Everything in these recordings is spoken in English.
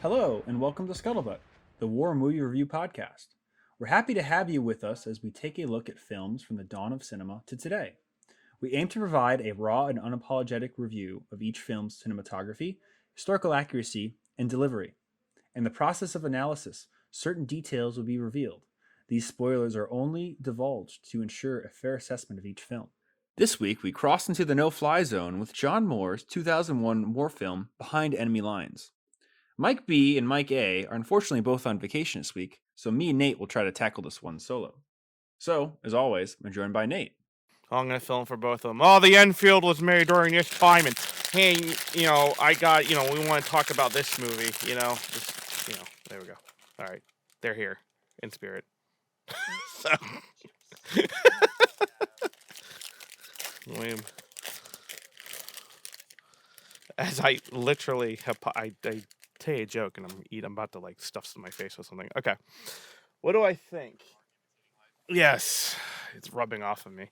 Hello, and welcome to Scuttlebutt, the War Movie Review Podcast. We're happy to have you with us as we take a look at films from the dawn of cinema to today. We aim to provide a raw and unapologetic review of each film's cinematography, historical accuracy, and delivery. In the process of analysis, certain details will be revealed. These spoilers are only divulged to ensure a fair assessment of each film. This week, we cross into the no-fly zone with John Moore's 2001 war film, Behind Enemy Lines. Mike B and Mike A are unfortunately both on vacation this week, so me and Nate will try to tackle this one solo. So, as always, I'm joined by Nate. I'm gonna film for both of them. Oh, the Enfield was made during this time, and hey, I got, we want to talk about this movie, there we go. All right, they're here in spirit. So, William, as I literally have, I tell you a joke, and I'm about to like stuff my face with something. Okay, what do I think? Yes, it's rubbing off of me.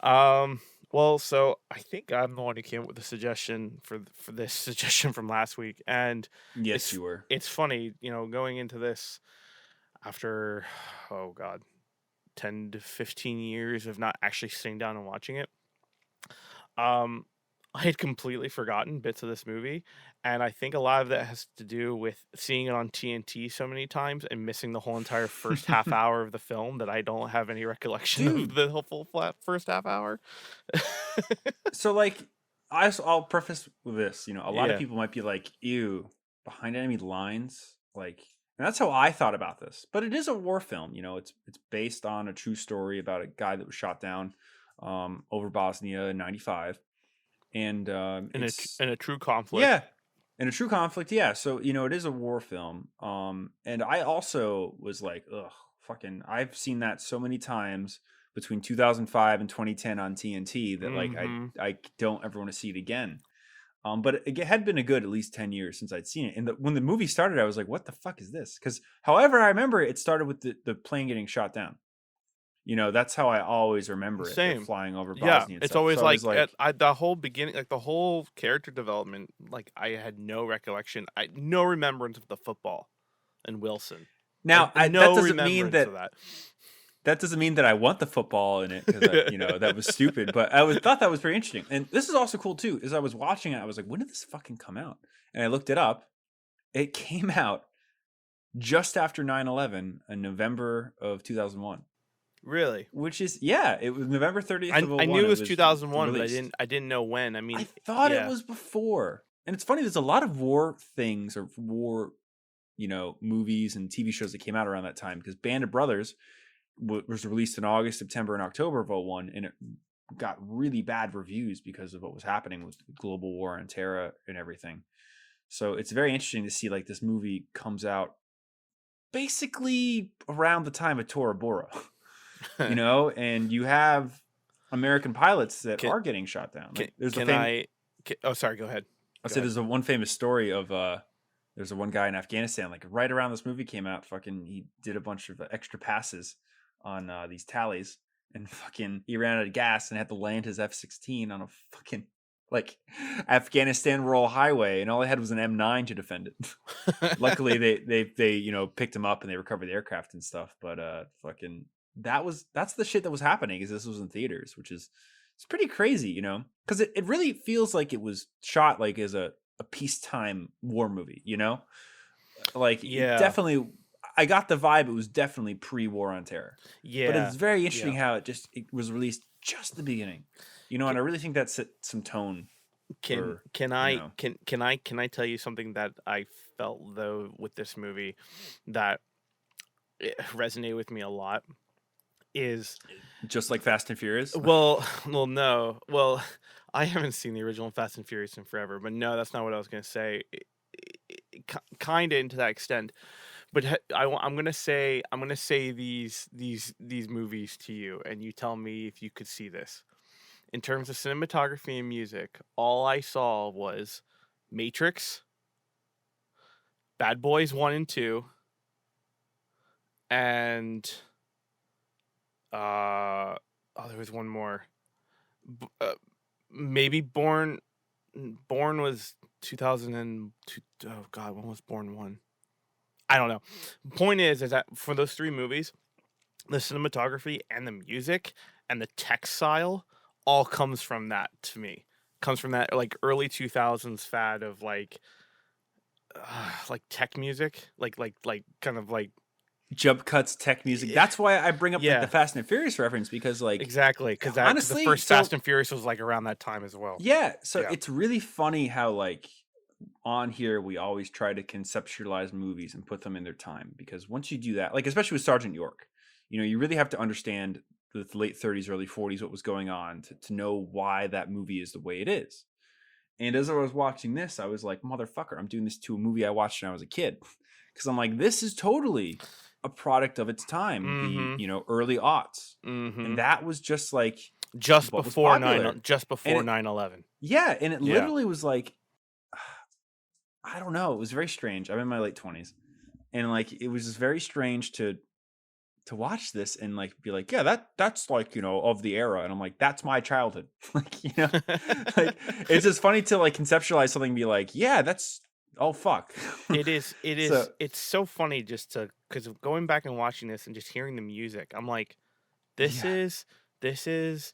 Well, so I think I'm the one who came up with the suggestion for this suggestion from last week, and Yes, you were. it's funny, going into this after, oh God, 10 to 15 years of not actually sitting down and watching it. I had completely forgotten bits of this movie, and I think a lot of that has to do with seeing it on TNT so many times and missing the whole entire first half hour of the film that I don't have any recollection of the whole full first half hour. So, I'll preface with this. A lot of Yeah. people might be like, ew, Behind Enemy Lines. And that's how I thought about this. But it is a war film. It's based on a true story about a guy that was shot down over Bosnia in '95. And In a true conflict. yeah, in a true conflict, yeah. So it is a war film. And I also was like, ugh, fucking. I've seen that so many times between 2005 and 2010 on TNT that I don't ever want to see it again. But it had been a good at least 10 years since I'd seen it. And when the movie started, I was like, what the fuck is this? Because however I remember it started with the plane getting shot down. That's how I always remember it. Same. Flying over Yeah, Bosnia and it's stuff. always So I was like, the whole beginning, like the whole character development. Like I had no recollection, no remembrance of the football and Wilson. now No that doesn't mean remembrance of that that. that doesn't mean that I want the football in it because that was stupid. But thought that was very interesting. And this is also cool too. As I was watching it, I was like, when did this fucking come out? And I looked it up. It came out just after 9/11 in November of 2001. Really? Which is it was November 30th of I 01. knew it was 2001, but released. I didn't know when. I mean, I thought yeah. it was before. And it's funny, there's a lot of war things or war, movies and TV shows that came out around that time because Band of Brothers was released in August, September, and October of 01, and it got really bad reviews because of what was happening with global war and terror and everything. So it's very interesting to see this movie comes out basically around the time of Tora Bora. And you have American pilots that are getting shot down. Oh, sorry. Go ahead. There's a one famous story of there's a one guy in Afghanistan, right around this movie came out. Fucking, he did a bunch of extra passes on these tallies, and fucking he ran out of gas and had to land his F-16 on a fucking Afghanistan rural highway, and all they had was an M9 to defend it. Luckily, they picked him up and they recovered the aircraft and stuff. But fucking. That's the shit that was happening because this was in theaters, which is it's pretty crazy, because it really feels like it was shot as a peacetime war movie, definitely I got the vibe it was definitely pre-war on terror. Yeah, but it's very interesting how it was released just at the beginning, and I really think that set some tone. Can I tell you something that I felt though with this movie that it resonated with me a lot? Is just like Fast and Furious? No. Well, I haven't seen the original Fast and Furious in forever, but no, that's not what I was going to say. Kind of into that extent, but I'm going to say these movies to you, and you tell me if you could see this. In terms of cinematography and music, all I saw was Matrix, Bad Boys 1 and 2, and there was one more. Maybe Born Born was 2002. Oh God, when was Born 1? I don't know. Point is that for those 3 movies, the cinematography and the music and the textile all comes from that to me. Comes from that like early 2000s fad of like tech music, like kind of like jump cuts, tech music. That's why I bring up like the yeah, Fast and Furious reference, because like exactly, because the honestly, first so Fast and Furious was like around that time as well. yeah, so Yeah. it's really funny how like on here we always try to conceptualize movies and put them in their time, because once you do that, like especially with Sergeant York, you really have to understand the late 30s, early 40s, what was going on to know why that movie is the way it is. And as I was watching this, I was like, motherfucker, I'm doing this to a movie I watched when I was a kid. Because I'm like, this is totally a product of its time, the, Mm-hmm. early aughts. Mm-hmm. And that was just like Just what was before popular. just And before it, 9/11. yeah, and it Yeah. literally was like, I don't know, it was very strange. I'm in my late 20s. And like, it was just very strange to watch this and like be like, yeah, that's like, of the era. And I'm like, that's my childhood. Like, like it's just funny to like conceptualize something and be like, yeah, that's oh fuck. It is. So It's so funny just to because going back and watching this and just hearing the music, I'm like, this yeah. is this is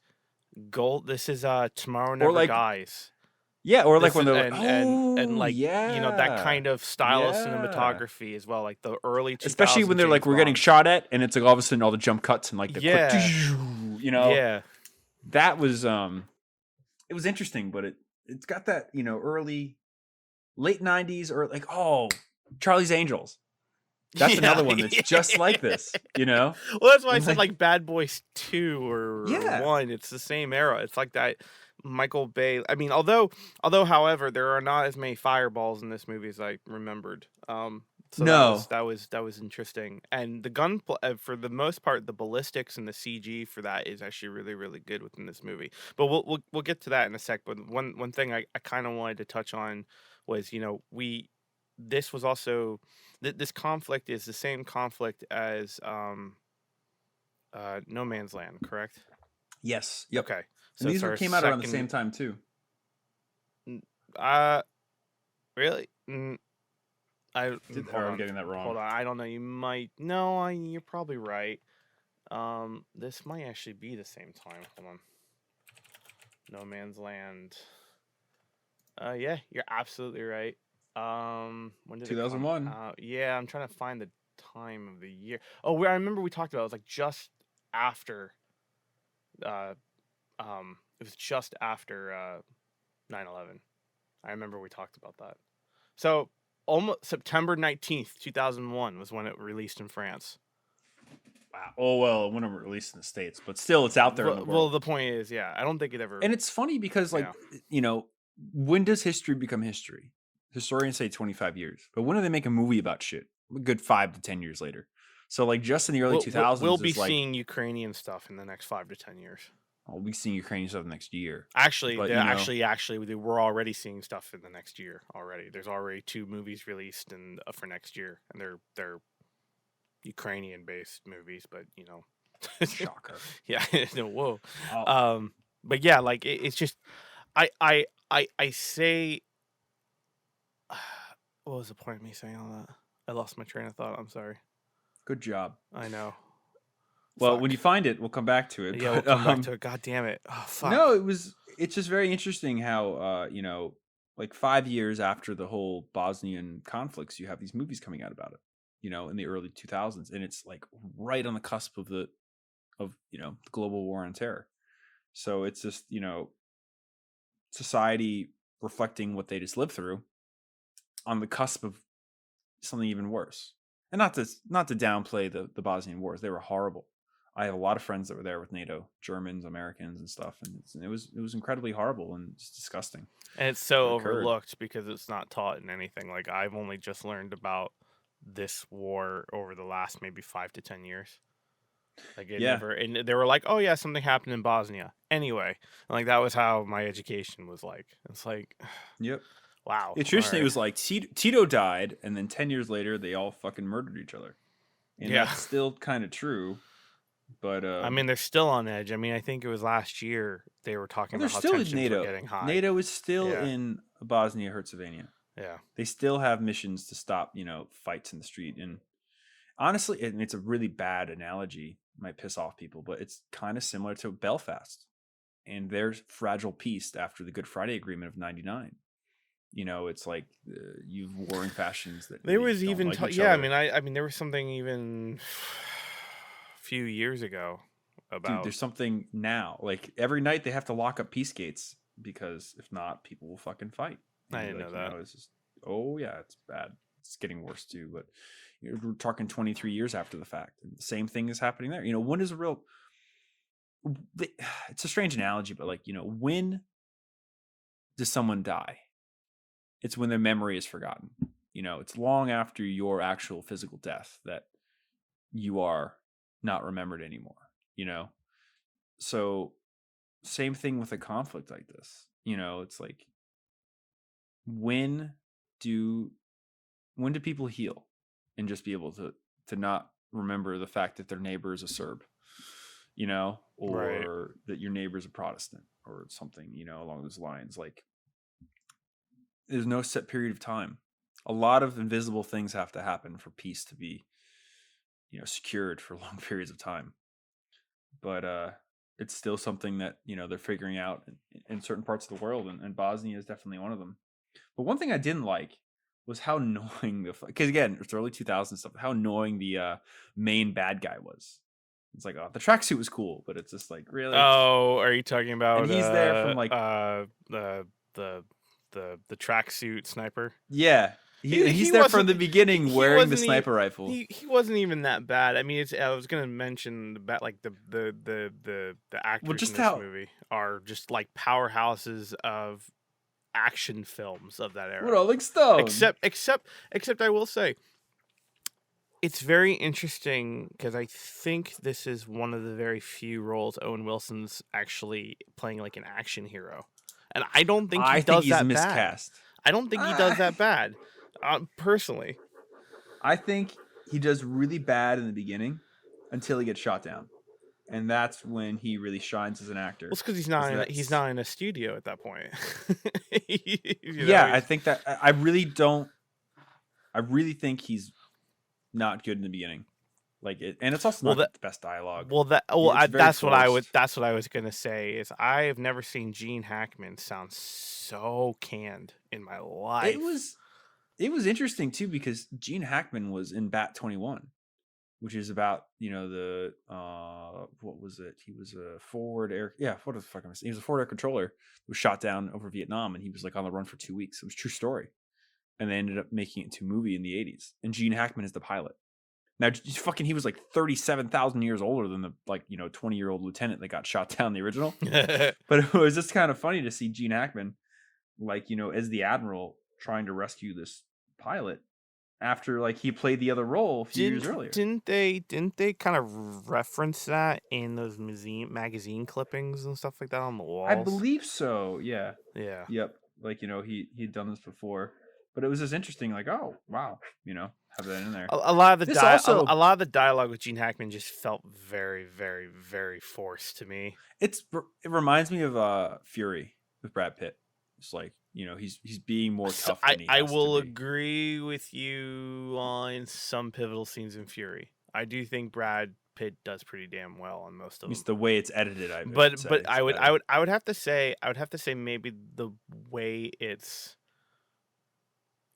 gold. This is Tomorrow Or Never like Dies. yeah, or like This when is they're like, and oh like that yeah. kind of style of Yeah. cinematography as well, like the early Especially when 2000 they're like, James we're getting Bond. shot at, and it's like all of a sudden all the jump cuts and like the quick Yeah, yeah, that was it was interesting, but it's got that, early late 90s, or like, oh, Charlie's Angels. That's yeah. another one that's just like this, Well, that's why I And said like, like Bad Boys 2 or yeah. 1. It's the same era. It's like that Michael Bay. I mean, although, however, there are not as many fireballs in this movie as I remembered. So No. that was interesting. And the for the most part, the ballistics and the CG for that is actually really really good within this movie. But we'll get to that in a sec. But one thing I kind of wanted to touch on was we this was also this conflict is the same conflict as No Man's Land, correct? Yes. Yep. Okay, And so these it's were our came out around the second. same time too. Uh, really? I Or hold are we on, getting that wrong? hold on. I don't know. You might no. You're probably right. This might actually be the same time. Hold on. No Man's Land. Yeah, you're absolutely right. When did it come 2001. out? Yeah, I'm trying to find the time of the year. Oh, I remember we talked about it. It was like just after. Uh, it was just after 9/11. I remember we talked about that. So almost September 19th, 2001 was when it released in France. Wow. Oh well, when it released in the States, but still it's out there in the Well, world. the point is, yeah, I don't think it ever. And it's funny because like, Yeah. when does history become history? Historians say 25 years. But when do they make a movie about shit? A good 5 to 10 years later. So like just in the early We'll 2000s be is like, seeing Ukrainian stuff in the next 5 to 10 years. I'll be seeing Ukrainian stuff next year. Actually, But we're already seeing stuff in the next year already. There's already 2 movies released for next year, and they're Ukrainian based movies, but shocker. yeah, no, whoa. Oh, But yeah, like it's just I say, what was the point of me saying all that? I lost my train of thought. I'm sorry. good job. I know. Well, when Fuck. you find it, we'll come back to it. Yeah, we'll But come back to it. God damn it. Oh fuck. no, it's just very interesting how like 5 years after the whole Bosnian conflicts, you have these movies coming out about it, in the early 2000s, and it's like right on the cusp of the global war on terror. So it's just, society reflecting what they just lived through on the cusp of something even worse. And not to downplay the Bosnian wars. They were horrible. I have a lot of friends that were there with NATO, Germans, Americans, and stuff, and it was incredibly horrible and just disgusting And it's so what occurred. overlooked because it's not taught in anything. Like I've only just learned about this war over the last maybe 5 to 10 years. Like it Yeah. never, and they were like, "Oh yeah, something happened in Bosnia." Anyway, like that was how my education was like. It's like, Yep. wow. It's All interesting. It right. was like Tito died, and then 10 years later, they all fucking murdered each other, and Yeah. that's still kind of true. But I mean, they're still on edge. I mean, I think it was last year they were talking they're about how still in tensions were NATO. getting high. NATO is still Yeah. in Bosnia Herzegovina. Yeah. They still have missions to stop, fights in the street. And honestly, it's a really bad analogy, might piss off people, but it's kind of similar to Belfast and their fragile peace after the Good Friday Agreement of '99. It's like you've warring factions that There really was don't even like each yeah. other. I mean, there was something even a few years ago Dude, about. there's something now. Like every night they have to lock up peace gates because if not, people will fucking fight. I And didn't know that. it's just, oh yeah, it's bad. It's getting worse too. But we're talking 23 years after the fact, and the same thing is happening there. When is a real? It's a strange analogy, but when does someone die? It's when their memory is forgotten. It's long after your actual physical death that you are not remembered anymore. So same thing with a conflict like this. It's like when do people heal and just be able to not remember the fact that their neighbor is a Serb, Right. or that your neighbor is a Protestant or something, along those lines. Like there's no set period of time. A lot of invisible things have to happen for peace to be, secured for long periods of time. But it's still something that they're figuring out in certain parts of the world, and Bosnia is definitely one of them. But one thing I didn't like was how annoying because again it's early 2000s stuff. How annoying the main bad guy was. It's like, oh, the tracksuit was cool, but it's just like, really. Oh, are you talking about And he's there from like the tracksuit sniper? yeah. He's there from the beginning wearing the sniper rifle. He wasn't even that bad. I mean, I was gonna mention the actors in this movie are just like powerhouses of action films of that era. Rolling Stone. Except I will say, it's very interesting because I think this is one of the very few roles Owen Wilson's actually playing like an action hero, and I don't think he does that miscast. bad. I don't think he does that bad. Personally, I think he does really bad in the beginning until he gets shot down, and that's when he really shines as an actor. Well, it's because he's not in a studio at that point. I think that I really think he's not good in the beginning, like it, and it's also not the best dialogue. That's what I was gonna say. Is I have never seen Gene Hackman sound so canned in my life. It was interesting too because Gene Hackman was in Bat 21, which is about the what was it? He was a forward air what the fuck am I saying? He was a forward air controller who was shot down over Vietnam, and he was like on the run for 2 weeks. It was a true story, and they ended up making it into a movie in the 80s. And Gene Hackman is the pilot. Now, he was like 37,000 years older than the 20-year-old lieutenant that got shot down in the original. But it was just kind of funny to see Gene Hackman, as the admiral trying to rescue this pilot after he played the other role a few years earlier. Didn't they kind of reference that in those magazine clippings and stuff like that on the walls? I believe so. Yeah. Yeah. Yep. He'd done this before, but it was just interesting. Like, oh wow, have that in there. A lot of the dialogue with Gene Hackman just felt very, very, very forced to me. It reminds me of Fury with Brad Pitt. It's like he's being more tough. I will agree with you on some pivotal scenes in Fury. I do think Brad Pitt does pretty damn well on most of them. It's the way it's edited. I would have to say maybe the way it's.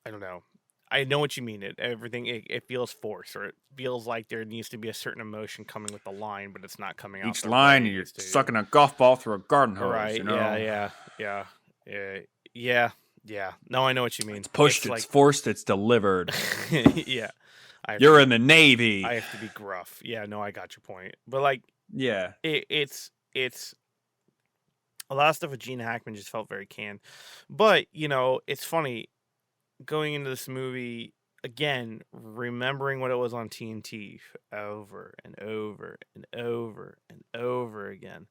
I don't know. I know what you mean. It feels forced, or it feels like there needs to be a certain emotion coming with the line, but it's not coming out. Each line, you're sucking a golf ball through a garden hose. Right? Yeah. No, I know what you mean. It's pushed, it's forced, it's delivered. Yeah. You're in the Navy. I have to be gruff. Yeah, no, I got your point. But it's a lot of stuff with Gene Hackman just felt very canned. But it's funny going into this movie again, remembering what it was on TNT over and over and over and over again,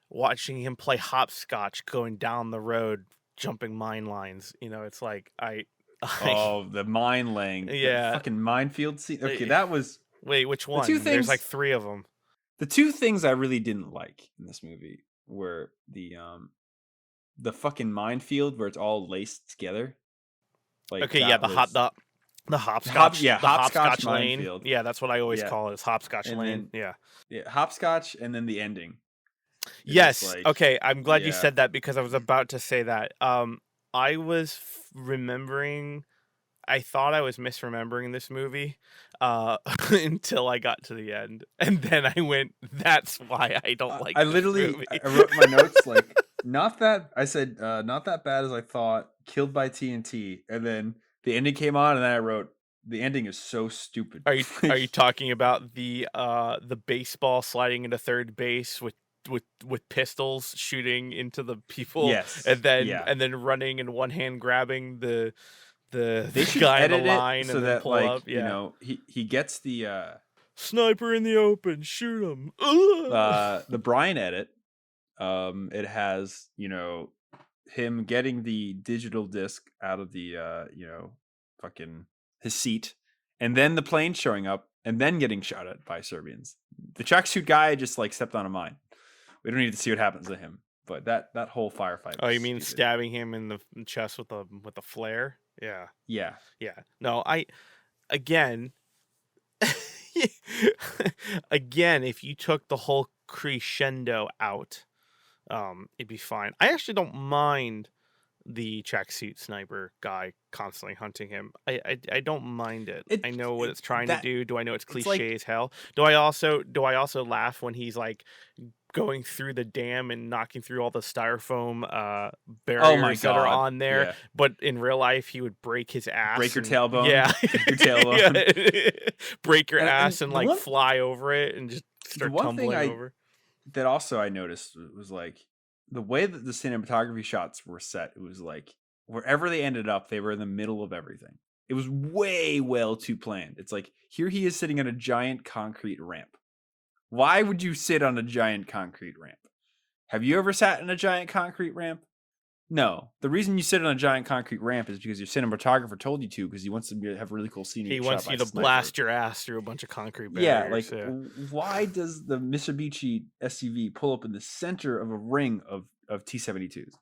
watching him play hopscotch going down the road, jumping mine lines. It's like the mine laying, yeah, the fucking minefield scene. Okay, that was wait, which one? The two things, there's like 3 of them. The two things I really didn't like in this movie were the fucking minefield where it's all laced together. Like Okay, yeah, that was the hopscotch, the hopscotch hopscotch lane. minefield. Yeah, that's what I always Yeah, call it. Is hopscotch and lane. then Yeah. hopscotch, and then the ending. You're just Yes. like, Okay, I'm glad you yeah, said that because I was about to say that. I was remembering. I thought I was misremembering this movie, until I got to the end, and then I went, "That's why I don't like I this literally movie." I wrote in my notes like not that I said not that bad as I thought. Killed by TNT, and then the ending came on, and then I wrote the ending is so stupid. Are you talking about the baseball sliding into third base with pistols shooting into the people, Yes, yeah. and then running and one hand grabbing the They the should guy in the edit it line so and then that pull like up? Yeah. he gets Sniper in the open, shoot him. the Brian edit. It has him getting the digital disc out of the fucking his seat, and then the plane showing up, and then getting shot at by Serbians. The tracksuit guy just like stepped on a mine. We don't need to see what happens to him, but that whole firefight Oh, was you mean stupid. stabbing him in the chest with the flare? Yeah. Yeah, Yeah. No, again, again, if you took the whole crescendo out, it'd be fine. I actually don't mind the tracksuit sniper guy constantly hunting him. I don't mind it. I know what it's trying to that do. Do I know it's it's cliche like as hell? Do I also laugh when he's like going through the dam and knocking through all the styrofoam oh my barriers that are god, on there, yeah, but in real life he would break his ass break your and tailbone, yeah, break your tailbone, yeah. Break your and ass and the like one fly over it and just the start one thing tumbling I over. that also I noticed was like the way that the cinematography shots were set. It was like wherever they ended up, they were in the middle of everything. It was way well too planned. It's like here he is sitting on a giant concrete ramp. Why would you sit on a giant concrete ramp? Have you ever sat in a giant concrete ramp? No. The reason you sit on a giant concrete ramp is because your cinematographer told you to because he wants to have really cool scenery He shot wants by you a to sniper. blast your ass through a bunch of concrete Yeah, like barriers. Yeah. why does the Mitsubishi SUV pull up in the center of a ring of T-72s?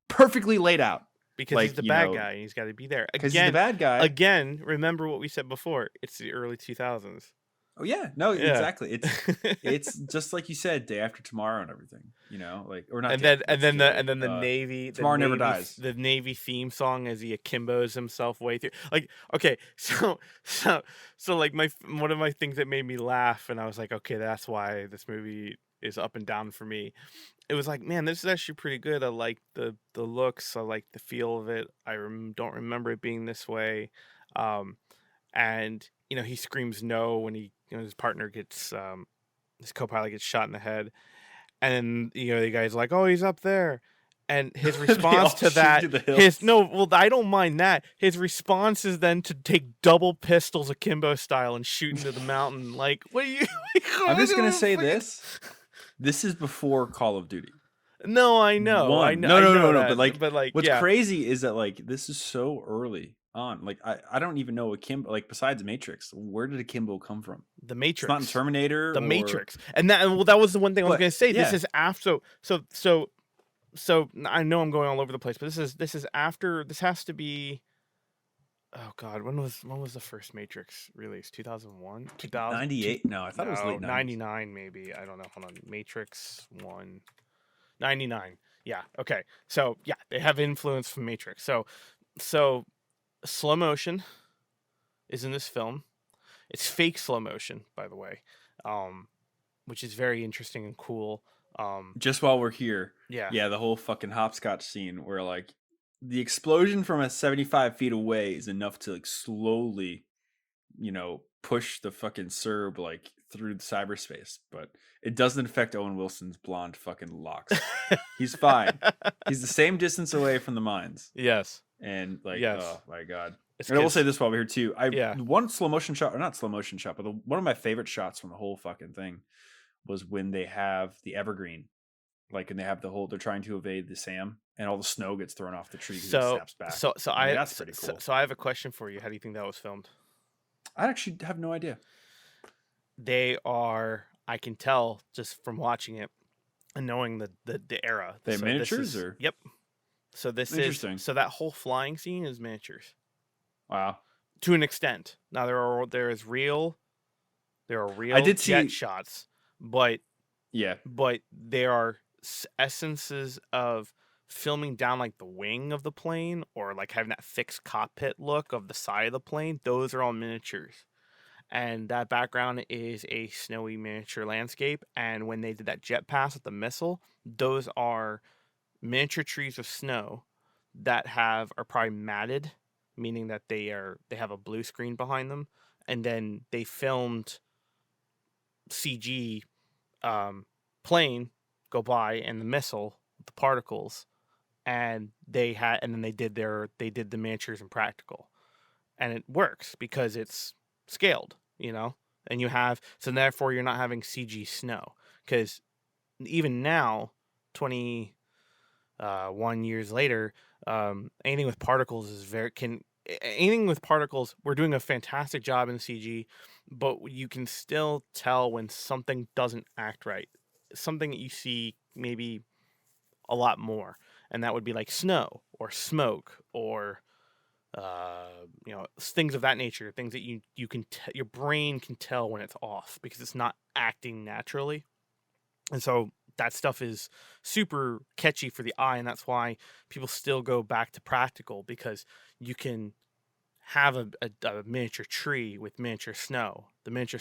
Perfectly laid out. Because he's Like, the bad guy and he's got to be there. because he's the bad guy. Again, remember what we said before. It's the early 2000s. Oh yeah, no, Yeah. exactly. It's just like you said, Day After Tomorrow and everything. Like or not. And Day, then that's the Navy Tomorrow Never Dies. the Navy theme song as he akimbos himself way through. Like, okay, so like one of my things that made me laugh and I was like, okay, that's why this movie is up and down for me. It was like, man, this is actually pretty good. I like the looks. I like the feel of it. I don't remember it being this way. And he screams no when his partner gets his co-pilot gets shot in the head, and then the guy's like, oh, he's up there, and his response to that, I don't mind that. His response is then to take double pistols akimbo style and shoot into the mountain. Like, what are you? I'm just gonna say this. This is before Call of Duty. No, I know. I know. No. That, But like, what's yeah. crazy is that like this is so early on. Like, I don't even know akimbo. Like, besides Matrix, where did akimbo come from? The Matrix. It's not in Terminator. The Matrix, and that was the one thing I was going to say. Yeah. This is after. So I know I'm going all over the place, but this is after. This has to be. Oh God, when was the first Matrix released? 2001, 98. No, I thought it was late 90s. 99 maybe. I don't know. Hold on, Matrix 1, 99. Yeah. Okay. So yeah, they have influence from Matrix. So slow motion is in this film. It's fake slow motion, by the way, which is very interesting and cool. Just while we're here, yeah, the whole fucking hopscotch scene where like the explosion from 75 feet away is enough to like slowly, push the fucking Serb like through the cyberspace, but it doesn't affect Owen Wilson's blonde fucking locks. He's fine. He's the same distance away from the mines. Yes. And like, yes. Oh my God. And I will say this while we're here too. Yeah. One slow motion shot, or not slow motion shot, but one of my favorite shots from the whole fucking thing was when they have the evergreen, like, and they have they're trying to evade the SAM, and all the snow gets thrown off the tree because it snaps back. That's pretty cool. So I have a question for you. How do you think that was filmed? I actually have no idea. They are I can tell just from watching it and knowing the era. They So this miniatures is or yep. So this is interesting? so that whole flying scene is miniatures Wow. to an extent. Now there are I real did jet see. shots, but Yeah. there are essences of filming down like the wing of the plane or like having that fixed cockpit look of the side of the plane. Those are all miniatures. And that background is a snowy miniature landscape. And when they did that jet pass with the missile, those are miniature trees of snow that are probably matted, meaning that they have a blue screen behind them, and then they filmed CG plane go by and the missile, the particles, and then they did the miniatures in practical, and it works because it's scaled, and therefore you're not having CG snow because even now, 21 years later, anything with particles anything with particles. We're doing a fantastic job in CG, but you can still tell when something doesn't act right. Something that you see maybe a lot more, and that would be like snow or smoke or things of that nature. Things that your brain can tell when it's off because it's not acting naturally. And so that stuff is super catchy for the eye, and that's why people still go back to practical because you can have a miniature tree with miniature snow. The miniature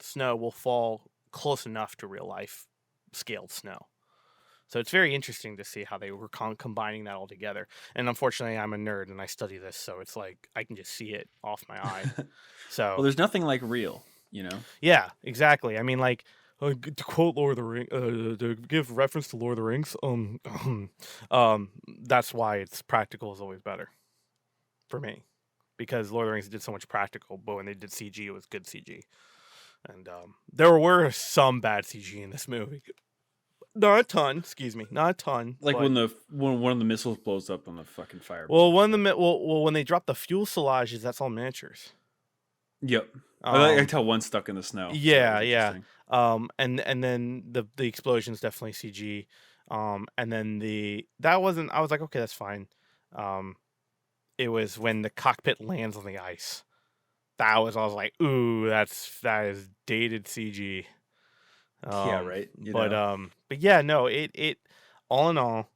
snow will fall close enough to real life scaled snow. So it's very interesting to see how they were combining that all together. And unfortunately, I'm a nerd and I study this, so it's like I can just see it off my eye. Well, So there's nothing like real, yeah, exactly. I mean, like to quote Lord of the Rings, to give reference to Lord of the Rings, that's why it's practical is always better for me, because Lord of the Rings did so much practical, but when they did CG, it was good CG, and there were some bad CG in this movie. Not a ton, excuse me, not a ton, Like but when one of the missiles blows up on the fucking fire. when they drop the fuel collages, that's all miniatures. Yep. I Um, tell one stuck in the snow. So that Yeah, was yeah. interesting. And then the explosion's definitely CG. And then that wasn't. I was like, okay, that's fine. Um, it was when the cockpit lands on the ice. I was like, ooh, that is dated CG. Yeah, right. But yeah, no, it all in all,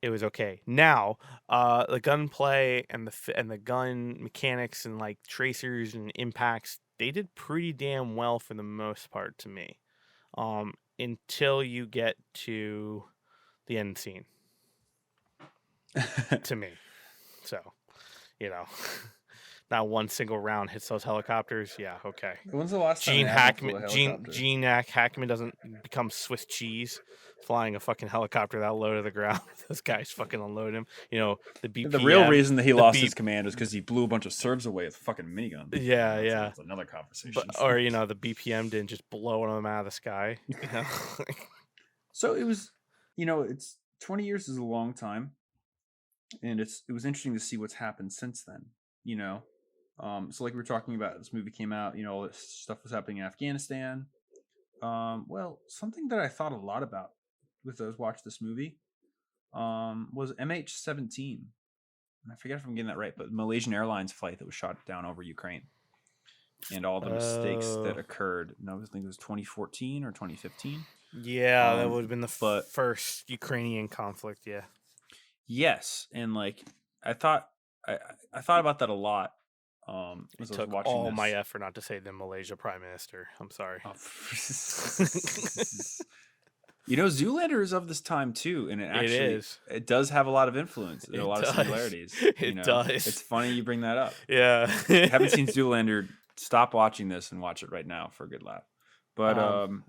it was okay. Now, the gunplay and the gun mechanics and like tracers and impacts, they did pretty damn well for the most part to me. Until you get to the end scene to me. So, you know, not one single round hits those helicopters. Yeah, okay. When's the last time an admiral flew a helicopter? Gene Hackman doesn't become Swiss cheese flying a fucking helicopter that low to the ground. Those guys fucking unload him. The The real BPM. reason that he the lost B, his command was because he blew a bunch of Serbs away with fucking minigun. yeah, yeah. That's another conversation. The BPM didn't just blow them out of the sky. So it was, it's 20 years is a long time, and it was interesting to see what's happened since then. So like we were talking about, this movie came out. All this stuff was happening in Afghanistan. Well, something that I thought a lot about with those watch this movie, was MH17. I forget if I'm getting that right, but Malaysian Airlines flight that was shot down over Ukraine, and all the mistakes that occurred. And I think it was 2014 or 2015. Yeah, that would have been the But first Ukrainian conflict. Yeah. yes, and like I thought, I thought about that a lot. As It I was took watching all this. my effort not to say the Malaysia Prime Minister. I'm sorry. Zoolander is of this time too, and It is. it does have a lot of influence. There are a It lot of does. similarities. It does. It's funny you bring that up. Yeah. If you haven't seen Zoolander, stop watching this and watch it right now for a good laugh. But and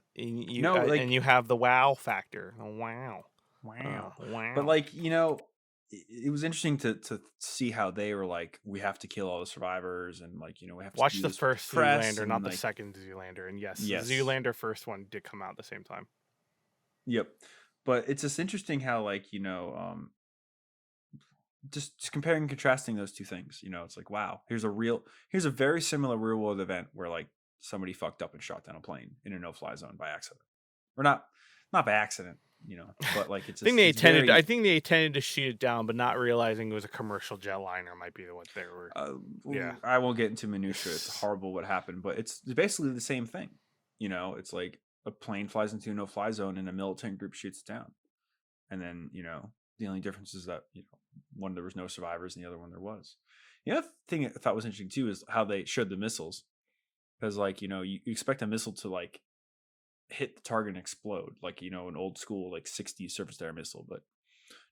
you have the wow factor. Oh, wow. Wow. But like it was interesting to see how they were like, we have to kill all the survivors, and like we have to watch do the this with first press Zoolander, and, not the like, second Zoolander. And yes, yes, the Zoolander first one did come out at the same time. Yep. But it's just interesting how like just comparing and contrasting those two things. It's like, wow, here's a very similar real world event where like somebody fucked up and shot down a plane in a no-fly zone by accident, or not by accident, but like it's just it's I very. think they intended to shoot it down, but not realizing it was a commercial jetliner might be what they were. Yeah. I won't get into minutia. It's horrible what happened, but it's basically the same thing. It's like a plane flies into a no-fly zone and a militant group shoots it down, and then the only difference is that one there was no survivors and the other one there was. The other thing I thought was interesting too is how they showed the missiles, because like you expect a missile to like hit the target and explode like an old school like 60s surface to air missile, but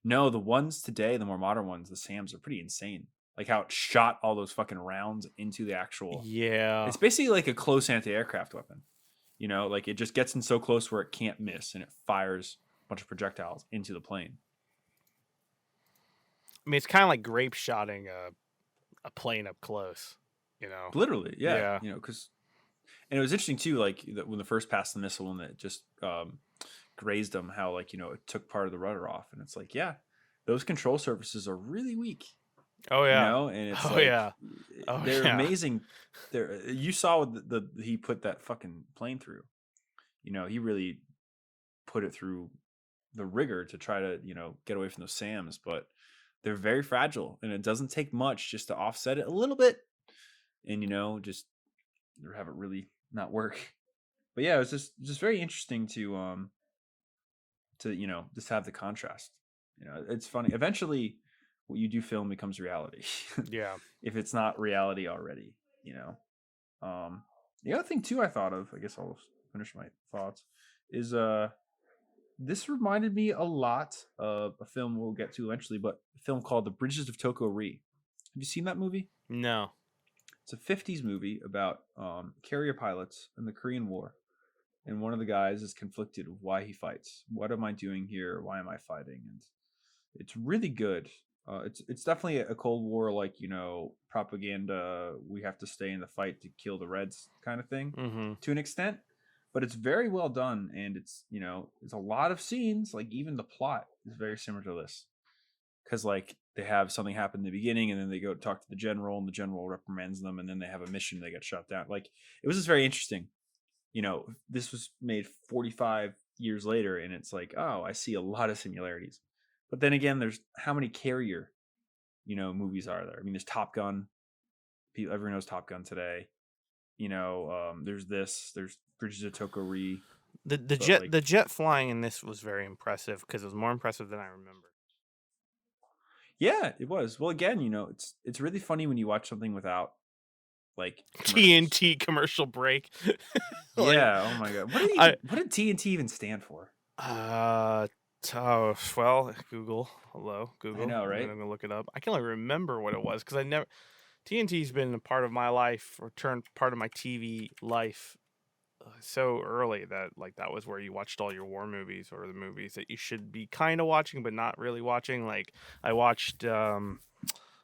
no, the ones today, the more modern ones, the SAMs are pretty insane. Like how it shot all those fucking rounds into the actual. Yeah. It's basically like a close anti-aircraft weapon. Like it just gets in so close where it can't miss and it fires a bunch of projectiles into the plane. I mean, it's kind of like grape shotting a plane up close, Literally, yeah. Yeah. Because and it was interesting too, like when the first passed the missile and it just grazed them, how like it took part of the rudder off, and it's like, yeah, those control surfaces are really weak. Oh yeah. And it's they're amazing. You saw he put that fucking plane through. He really put it through the rigor to try to get away from those SAMs, but they're very fragile, and it doesn't take much just to offset it a little bit, and just have it really not work. But yeah, it was just very interesting to just have the contrast. It's funny. Eventually, what you do film becomes reality. Yeah. If it's not reality already, the other thing too I thought of, I guess I'll finish my thoughts, is this reminded me a lot of a film we'll get to eventually, but a film called The Bridges of Toko-Ri. Have you seen that movie? No. It's a 50s movie about carrier pilots in the Korean War. And one of the guys is conflicted with why he fights. What am I doing here? Why am I fighting? And it's really good. It's definitely a Cold War, like, propaganda. We have to stay in the fight to kill the Reds kind of thing to an extent. But it's very well done. And it's a lot of scenes. Like even the plot is very similar to this. Because like they have something happen in the beginning and then they go talk to the general and the general reprimands them. And then they have a mission. They get shot down. Like it was just very interesting. This was made 45 years later, and it's like, oh, I see a lot of similarities. But then again, there's how many carrier, movies are there? I mean, there's Top Gun. Everyone knows Top Gun today. There's Bridges of Toko-Ri. The jet flying in this was very impressive because it was more impressive than I remember. Yeah, it was. Well, again, it's really funny when you watch something without like TNT commercial break. Yeah. Oh my god. What did TNT even stand for? Well, Google. Hello, Google. I know, right? I'm gonna look it up. I can only remember what it was because TNT's been a part of my life, or turned part of my TV life so early that like that was where you watched all your war movies or the movies that you should be kind of watching but not really watching. Like I watched Turner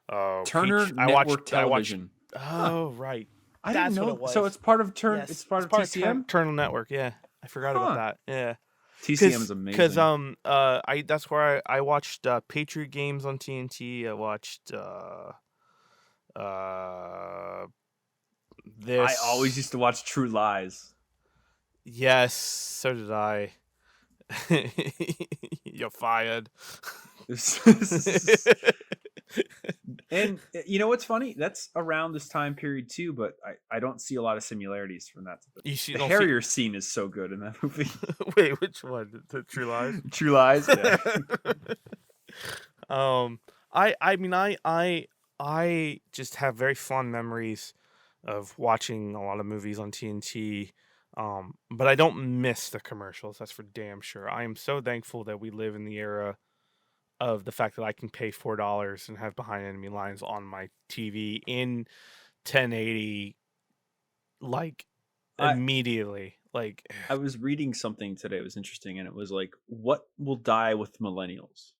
Network Television. Right. I didn't know. What it was. So it's part of Turn. Yes. It's part of TCM. Turner Network. Yeah, I forgot about that. Yeah, TCM is amazing. Because that's where I watched Patriot games on TNT. I watched this. I always used to watch True Lies. Yes, so did I. You're fired. And you know what's funny? That's around this time period too, but I don't see a lot of similarities from that. The Harrier scene is so good in that movie. Wait, which one? The True Lies? True Lies, yeah. I just have very fond memories of watching a lot of movies on TNT. But I don't miss the commercials, that's for damn sure. I am so thankful that we live in the era of the fact that I can pay $4 and have Behind Enemy Lines on my TV in 1080, like immediately. Like I was reading something today. It was interesting, and it was like, what will die with millennials?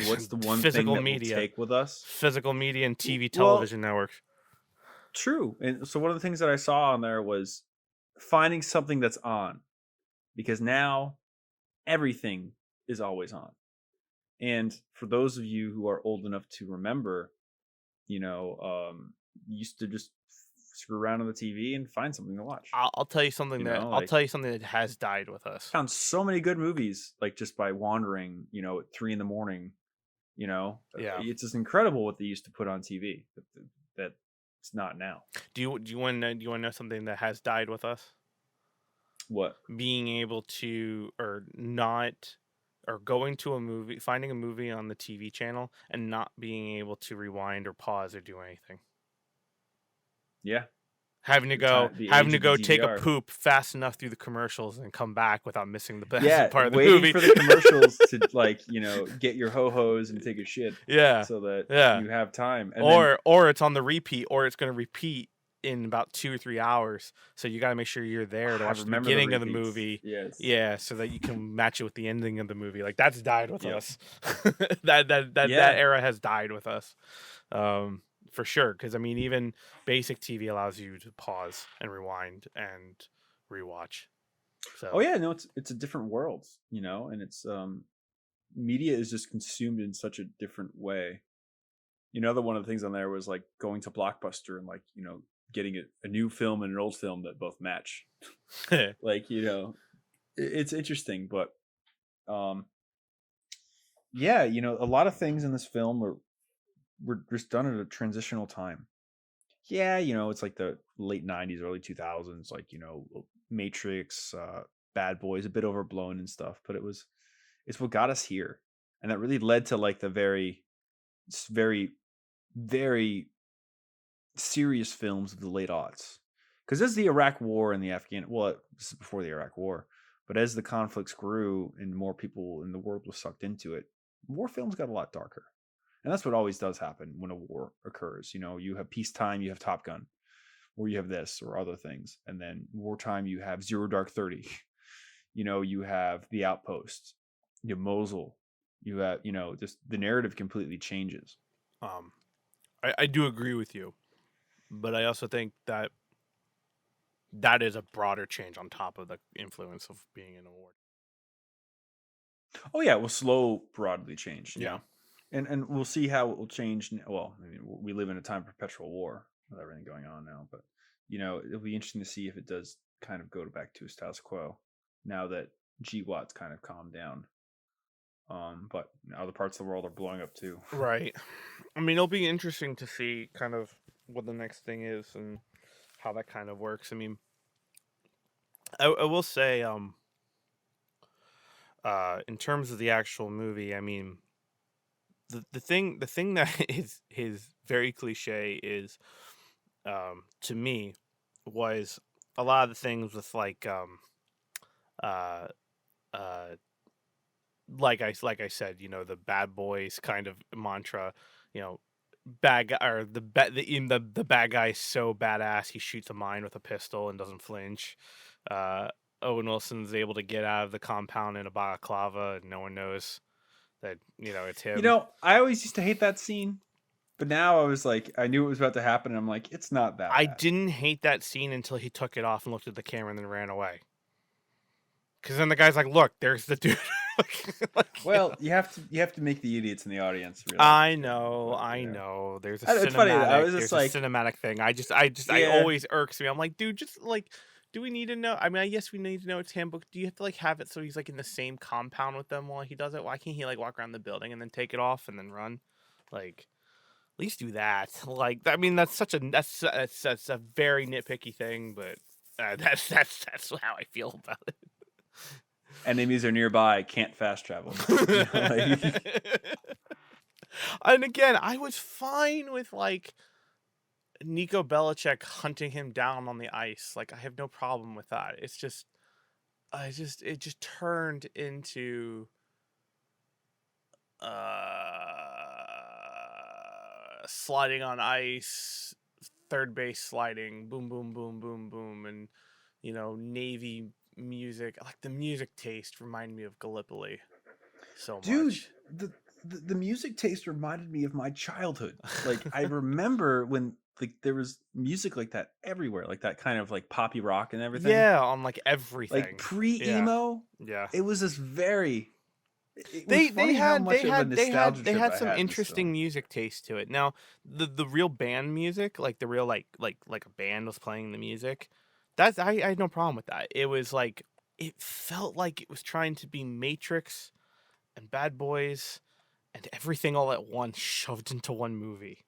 What's the one thing that we'll take with us? Physical media and TV television networks. True. And so one of the things that I saw on there was finding something that's on, because now everything is always on. And for those of you who are old enough to remember, you used to just screw around on the TV and find something to watch. I'll tell you something I'll tell you something that has died with us. Found so many good movies like just by wandering, at 3 a.m. Yeah. It's just incredible what they used to put on TV that it's not now. Do you want to know something that has died with us? What? Being able to going to a movie, finding a movie on the TV channel and not being able to rewind or pause or do anything. Yeah. Having to go take a poop fast enough through the commercials and come back without missing the best part of the movie. Waiting for the commercials to get your ho-hos and take a shit. Yeah. So that you have time. And or it's on the repeat, or it's going to repeat in about 2 or 3 hours. So you got to make sure you're there to watch the beginning of the movie. Yes. Yeah, so that you can match it with the ending of the movie. Like that's died with us. that era has died with us. For sure, because I mean, even basic TV allows you to pause and rewind and rewatch. So. Oh yeah, no, it's a different world, and it's media is just consumed in such a different way. That one of the things on there was like going to Blockbuster and getting a new film and an old film that both match. It's interesting, but yeah, a lot of things in this film were just done at a transitional time. Yeah, it's like the late 90s, early 2000s, Matrix, Bad Boys, a bit overblown and stuff, but it's what got us here. And that really led to the very, very, very serious films of the late aughts. Because as the Iraq War and this is before the Iraq War, but as the conflicts grew and more people in the world were sucked into it, war films got a lot darker. And that's what always does happen when a war occurs. You have peacetime, you have Top Gun, or you have this or other things. And then wartime, you have Zero Dark 30. You have The Outpost, you have Mosul. You have, just the narrative completely changes. I do agree with you. But I also think that is a broader change on top of the influence of being in a war. Oh, yeah. Well, slow, broadly change. Yeah. And we'll see how it will change. Well, I mean, we live in a time of perpetual war with everything going on now, but it'll be interesting to see if it does kind of go back to a status quo now that GWAT's kind of calmed down. But other parts of the world are blowing up too. Right. I mean, it'll be interesting to see kind of what the next thing is and how that kind of works. I mean, I will say, in terms of the actual movie, I mean, the thing that is very cliche is, to me, was a lot of the things with like I said, the bad boys kind of mantra, bad guy, or the bad guy is so badass he shoots a mine with a pistol and doesn't flinch. Owen Wilson's able to get out of the compound in a balaclava and no one knows that it's him. I always used to hate that scene, but now I was like, I knew it was about to happen, and I'm like, it's not that bad. I didn't hate that scene until he took it off and looked at the camera and then ran away. Because then the guy's like, "Look, there's the dude." Well, you have to make the idiots in the audience realize. I know. There's a cinematic. Funny, I was just a cinematic thing. I always irks me. I'm like, dude, just do we need to know? I mean, yes, we need to know it's him, but do you have to have it so he's in the same compound with them while he does it? Why can't he walk around the building and then take it off and then run? At least do that. I mean, that's a very nitpicky thing, but that's how I feel about it. Enemies are nearby, can't fast travel. And again, I was fine with Nico Belichick hunting him down on the ice. I have no problem with that. It's just, it just turned into sliding on ice, third base sliding, boom, boom, boom, boom, boom, and Navy music. The music taste reminded me of Gallipoli so much. Dude, the music taste reminded me of my childhood. I remember when there was music like that everywhere, that kind of poppy rock and everything. Yeah, on everything. Pre-emo. Yeah. It was this very, It was They funny how had much they of a had they nostalgia had they trip had I some had in this interesting film. music taste to it. Now, the real band music, like the real like a band was playing the music, that's I had no problem with that. It was like it felt like it was trying to be Matrix and Bad Boys and everything all at once shoved into one movie.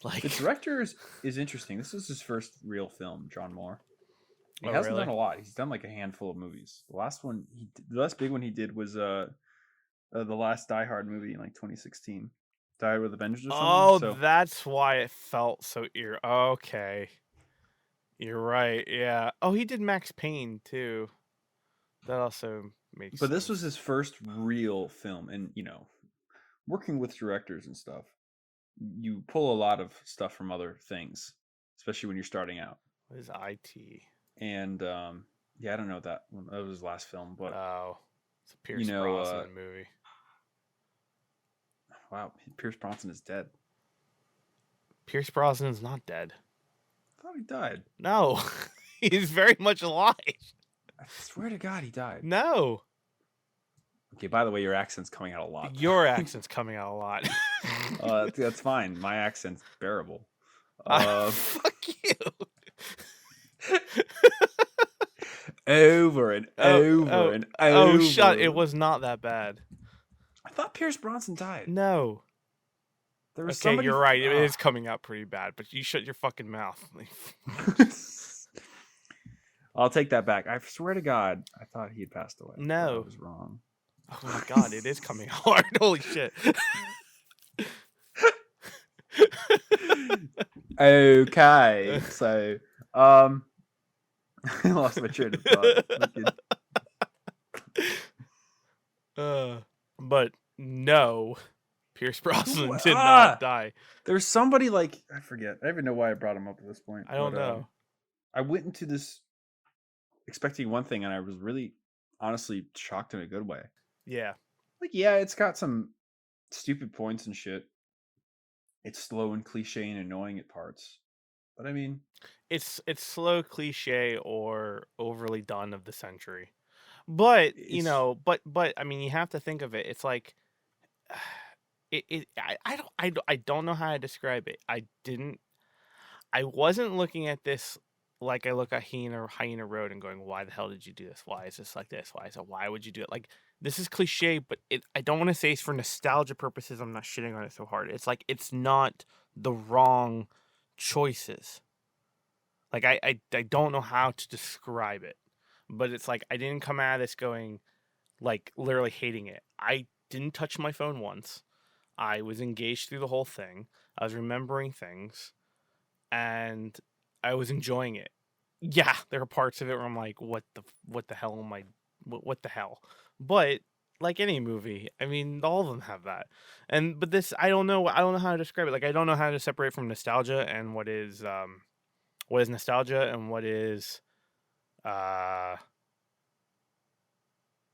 The Like, director is interesting. This is his first real film, John Moore. He oh hasn't done really? a lot. He's done like a handful of movies. The last big one he did was the last Die Hard movie in like 2016, Die Hard with a Vengeance or something. Oh, So, that's why it felt so okay. You're right. Yeah. Oh, he did Max Payne too. That also makes but this was sense. his first real film, and working with directors and stuff, you pull a lot of stuff from other things, especially when you're starting out. What is IT? And yeah, I don't know that was his last film, but Oh, it's a you Pierce know, Brosnan movie. wow, Pierce Bronson is dead. Pierce Brosnan's not dead. I thought he died. No, he's very much alive. I swear to God, he died. No, Okay, by the way, your accent's coming out a lot. your accent's coming out a lot. That's fine. My accent's bearable. Fuck you. Over and Oh, over oh, and oh! Shut! over. It was not that bad. I thought Pierce Bronson died. No. There was Okay, somebody. you're right. It is coming out pretty bad, but you shut your fucking mouth. I'll take that back. I swear to God, I thought he had passed away. No. I was wrong. Oh my God! It is coming out hard. Holy shit. Okay, so I lost my train of thought. But no, Pierce Brosnan did not die. There's somebody like I forget. I don't even know why I brought him up at this point. I don't know. I went into this expecting one thing, and I was really, honestly, shocked in a good way. Yeah. Like, yeah, it's got some stupid points and shit. It's slow and cliche and annoying at parts, but I mean, it's slow, cliche, or overly done of the century. But it's but I mean, you have to think of it. It's like I don't know how to describe it. I wasn't looking at this like I look at Hyena Road and going, why the hell did you do this? Why is this like this? Why would you do it? Like, this is cliche, but I don't want to say it's for nostalgia purposes. I'm not shitting on it so hard. It's like it's not the wrong choices. Like I don't know how to describe it, but it's like I didn't come out of this going like literally hating it. I didn't touch my phone once. I was engaged through the whole thing. I was remembering things, and I was enjoying it. Yeah, there are parts of it where I'm like, what the hell am I? What the hell? But like any movie, I mean, all of them have that. But this, I don't know. I don't know how to describe it. Like, I don't know how to separate from nostalgia and what is nostalgia and what is uh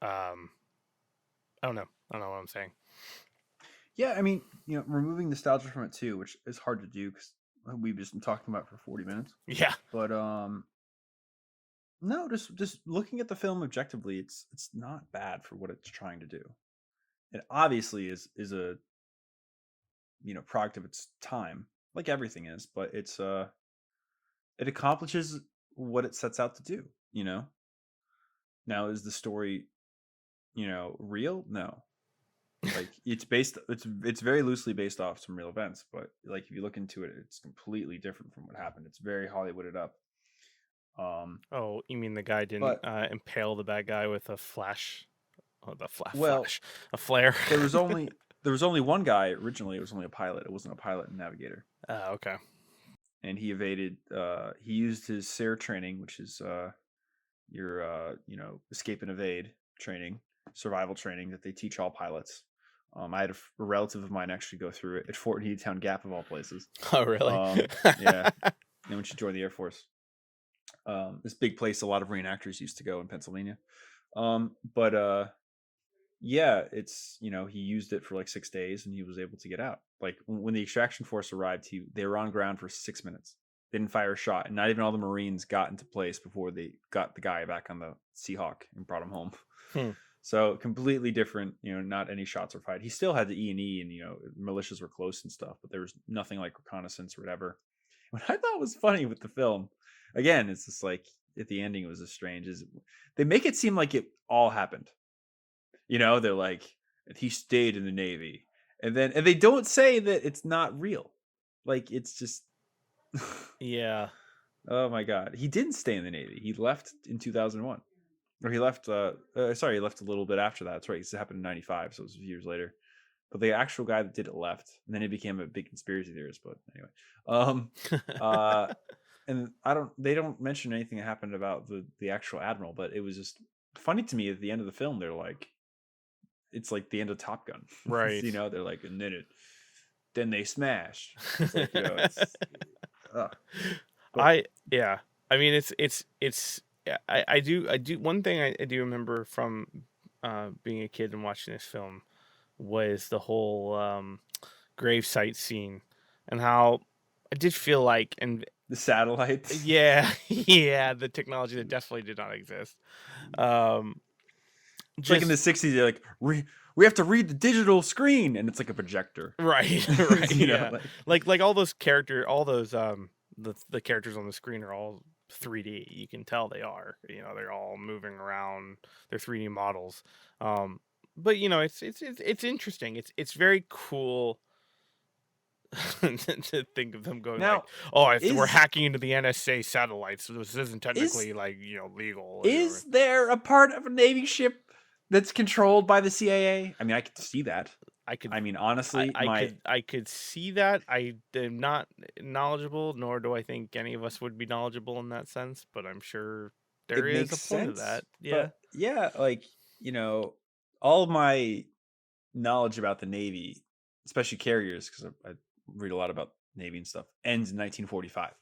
I don't know. I don't know what I'm saying. yeah. I mean, removing nostalgia from it too, which is hard to do because we've just been talking about it for 40 minutes. Yeah. But no, just looking at the film objectively, it's not bad for what it's trying to do. It obviously is a product of its time, like everything is, but it accomplishes what it sets out to do. Now, is the story real? No. Like, it's very loosely based off some real events, but like if you look into it, it's completely different from what happened. It's very Hollywooded up. Oh, you mean the guy didn't impale the bad guy with a flash? Oh, flash, a flare. there was only one guy originally. It was only a pilot. It wasn't a pilot and navigator. Okay. And he evaded. He used his SARE training, which is your escape and evade training, survival training that they teach all pilots. I had a relative of mine actually go through it at Fort Uniontown Gap of all places. Oh, really? Yeah. And when she joined the Air Force, this big place a lot of reenactors used to go in Pennsylvania. But yeah, it's he used it for like 6 days and he was able to get out. Like when the extraction force arrived, they were on ground for 6 minutes. They didn't fire a shot, and not even all the Marines got into place before they got the guy back on the Seahawk and brought him home. So completely different. Not any shots were fired. He still had the E&E, and militias were close and stuff, but there was nothing like reconnaissance or whatever. What I thought was funny with the film, again, it's just like at the ending, it was as strange as they make it seem like it all happened. They're like, he stayed in the Navy, and they don't say that it's not real. Like, it's just Yeah. oh my god, he didn't stay in the Navy. He left in 2001, or he left. Sorry, he left a little bit after that. That's right. It happened in '95, so it was a few years later. But the actual guy that did it left, and then he became a big conspiracy theorist. But anyway, and they don't mention anything that happened about the actual admiral, but it was just funny to me at the end of the film. They're like, it's like the end of Top Gun. Right. They're like, and then they smash. It's like, it's but, yeah. I mean, it's yeah, I do one thing I do remember from being a kid and watching this film was the whole gravesite scene, and how I did feel like, and the satellites. yeah, yeah, the technology that definitely did not exist. It's like in the '60s, they're like, we have to read the digital screen, and it's like a projector. Right, right, yeah. Like all those the characters on the screen are all 3D. You can tell they are. They're all moving around. They're 3D models. But it's interesting. It's very cool to think of them going now, we're hacking into the NSA satellites. So this isn't technically legal. Is there a part of a Navy ship that's controlled by the CIA? I mean, I could see that. Honestly, I could see that. I am not knowledgeable, nor do I think any of us would be knowledgeable in that sense. But I'm sure there is a point of that. Yeah, yeah. Like all of my knowledge about the Navy, especially carriers, because I read a lot about Navy and stuff, ends in 1945.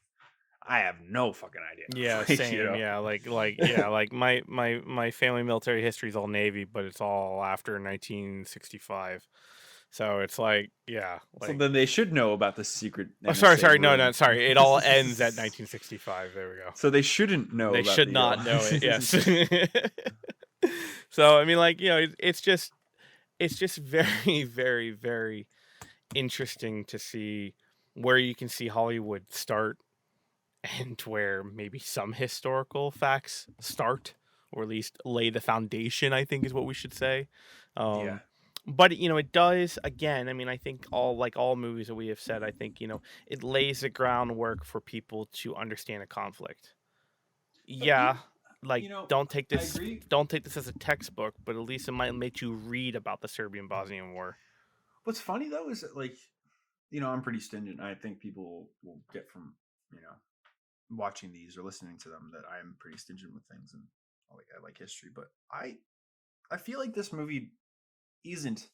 I have no fucking idea. Yeah, same. Yeah, like my family military history is all Navy, but it's all after 1965. So it's like, yeah. So then they should know about the secret. NSA sorry. No, sorry. It all ends at 1965. There we go. So they shouldn't know. They should not know it. Yes. So I mean, it's just very, very, very interesting to see where you can see Hollywood start, and where maybe some historical facts start, or at least lay the foundation, I think is what we should say. Yeah. But it does, again, I mean, I think all movies that we have said, I think it lays the groundwork for people to understand a conflict. Yeah, don't take this as a textbook, but at least it might make you read about the Serbian-Bosnian War. What's funny though is that I'm pretty stingent. I think people will get from watching these or listening to them that I'm pretty stingent with things, and I like history, but I feel like this movie isn't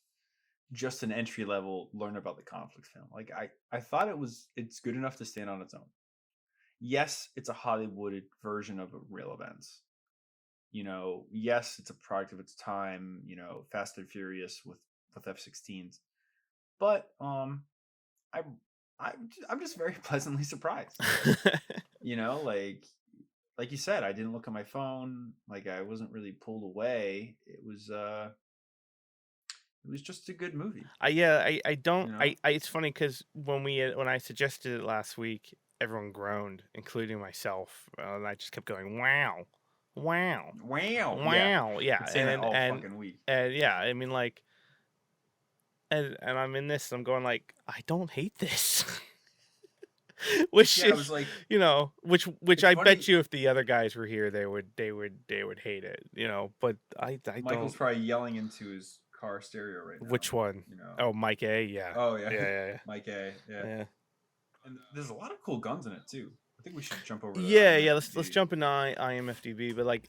just an entry level learn about the conflict film. Like I thought it's good enough to stand on its own. Yes, it's a Hollywooded version of real events. Yes, it's a product of its time. Fast and Furious with F-16s, but I'm just very pleasantly surprised. Like you said, I didn't look at my phone. Like, I wasn't really pulled away. It was just a good movie. I don't. It's funny because when I suggested it last week, everyone groaned, including myself, and I just kept going, wow, wow, wow, wow, yeah. And all fucking week. And yeah, I mean, and I'm in this, and I'm going like, I don't hate this. Which is, was like, which I bet you if the other guys were here, they would hate it, But I Michael's probably yelling into his car stereo right now. Which one? Oh, Mike A. Yeah. Oh yeah. Yeah. Mike A. Yeah. And there's a lot of cool guns in it too. I think we should jump over. Yeah. Let's jump into IMFDB. But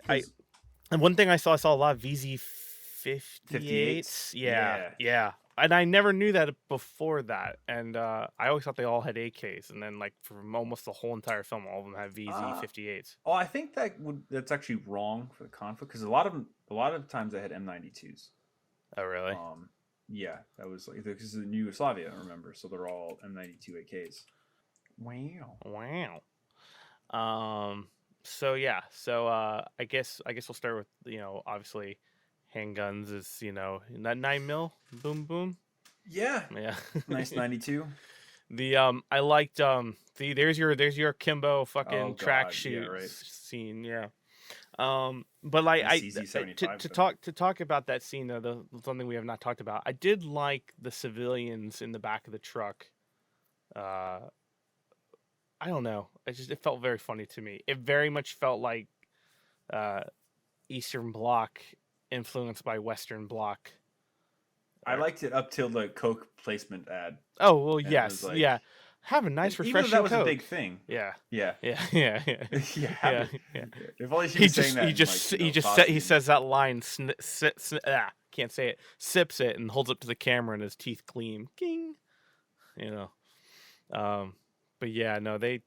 and one thing I saw a lot of VZ-58s. Yeah. And I never knew that before that. And I always thought they all had AKs. And then for almost the whole entire film, all of them have VZ-58s. Oh, I think that's actually wrong for the conflict, because a lot of times they had M92s. Oh, really? Yeah, that was because of Yugoslavia, remember? So they're all M92 AKs. Wow. So yeah. So I guess we'll start with obviously handguns is, that 9mm, boom boom. Yeah. Yeah. Nice 92. I liked there's your Kimbo fucking Oh God. Yeah. tracksuit Right. scene. Yeah. But like The CZ-75 to talk about that scene though, something we have not talked about. I did like the civilians in the back of the truck. I don't know. It felt very funny to me. It very much felt like Eastern Bloc influenced by Western Bloc. I liked it up till the Coke placement ad. Oh well, And yes, like, yeah. Have a nice, refreshing even though that was Coke. a big thing. Yeah, yeah, yeah. yeah. If only she was saying that. He says that line. Can't say it. Sips it and holds up to the camera, and his teeth gleam. Ging. But yeah, no, they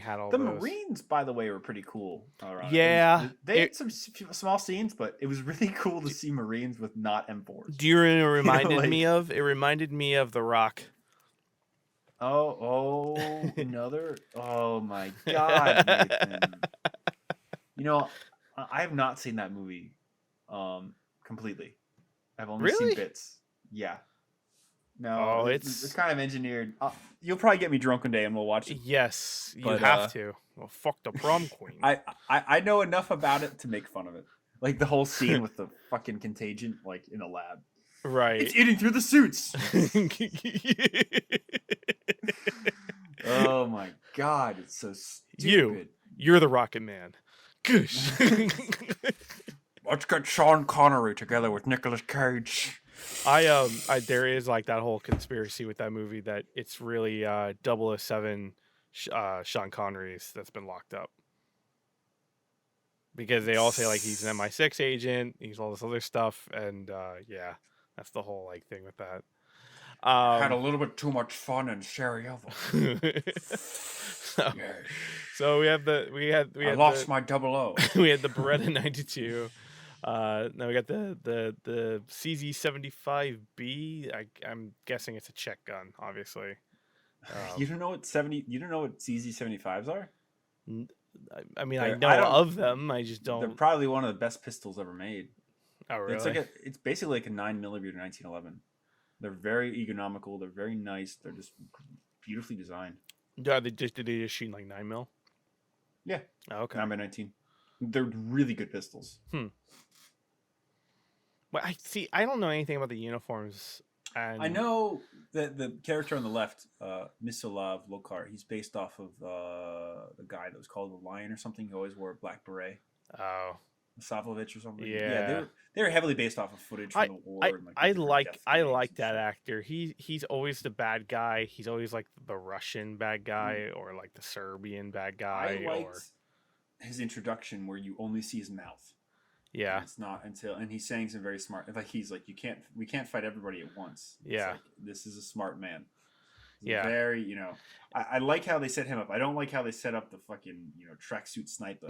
had all the those. Marines, by the way, were pretty cool. Yeah, they had some small scenes, but it was really cool to see Marines with not M4s. Do you reminded me of? It reminded me of The Rock. Another. Oh my God, Nathan. I have not seen that movie, completely. I've only seen bits. Yeah. No, it's kind of engineered. You'll probably get me drunk one day and we'll watch it. Yes, you have to. Well, fuck the prom queen. I know enough about it to make fun of it. Like the whole scene with the fucking contagion, like in a lab. Right. It's eating through the suits. Oh my God, it's so stupid. You're the Rocket Man. Gosh. Let's get Sean Connery together with Nicolas Cage. There is like that whole conspiracy with that movie that it's really 007 Sean Connery's that's been locked up. Because they all say like he's an MI6 agent, he's all this other stuff, and yeah, that's the whole like thing with that. Had a little bit too much fun in Sarajevo. So we had I lost my 00. We had the Beretta 92. Now we got the CZ-75B. I'm guessing it's a Czech gun, obviously. You don't know what CZ-75s are? I mean, I know of them. I just don't. They're probably one of the best pistols ever made. Oh, really? It's basically like a 9mm 1911. They're very economical. They're very nice. They're just beautifully designed. Yeah, did they just shoot like 9mm? Yeah. Oh, okay. 9x19. They're really good pistols. Well, I don't know anything about the uniforms. And I know that the character on the left, Mislav Lokar, he's based off of the guy that was called the Lion or something. He always wore a black beret. Oh. Savlovich or something. Yeah, they were heavily based off of footage from the war. I like that actor. He's always the bad guy. He's always like the Russian bad guy or like the Serbian bad guy. I liked his introduction where you only see his mouth. Yeah, and it's not until he's saying some very smart. Like he's like, we can't fight everybody at once. Yeah, like, this is a smart man. Yeah, very. I like how they set him up. I don't like how they set up the fucking tracksuit sniper,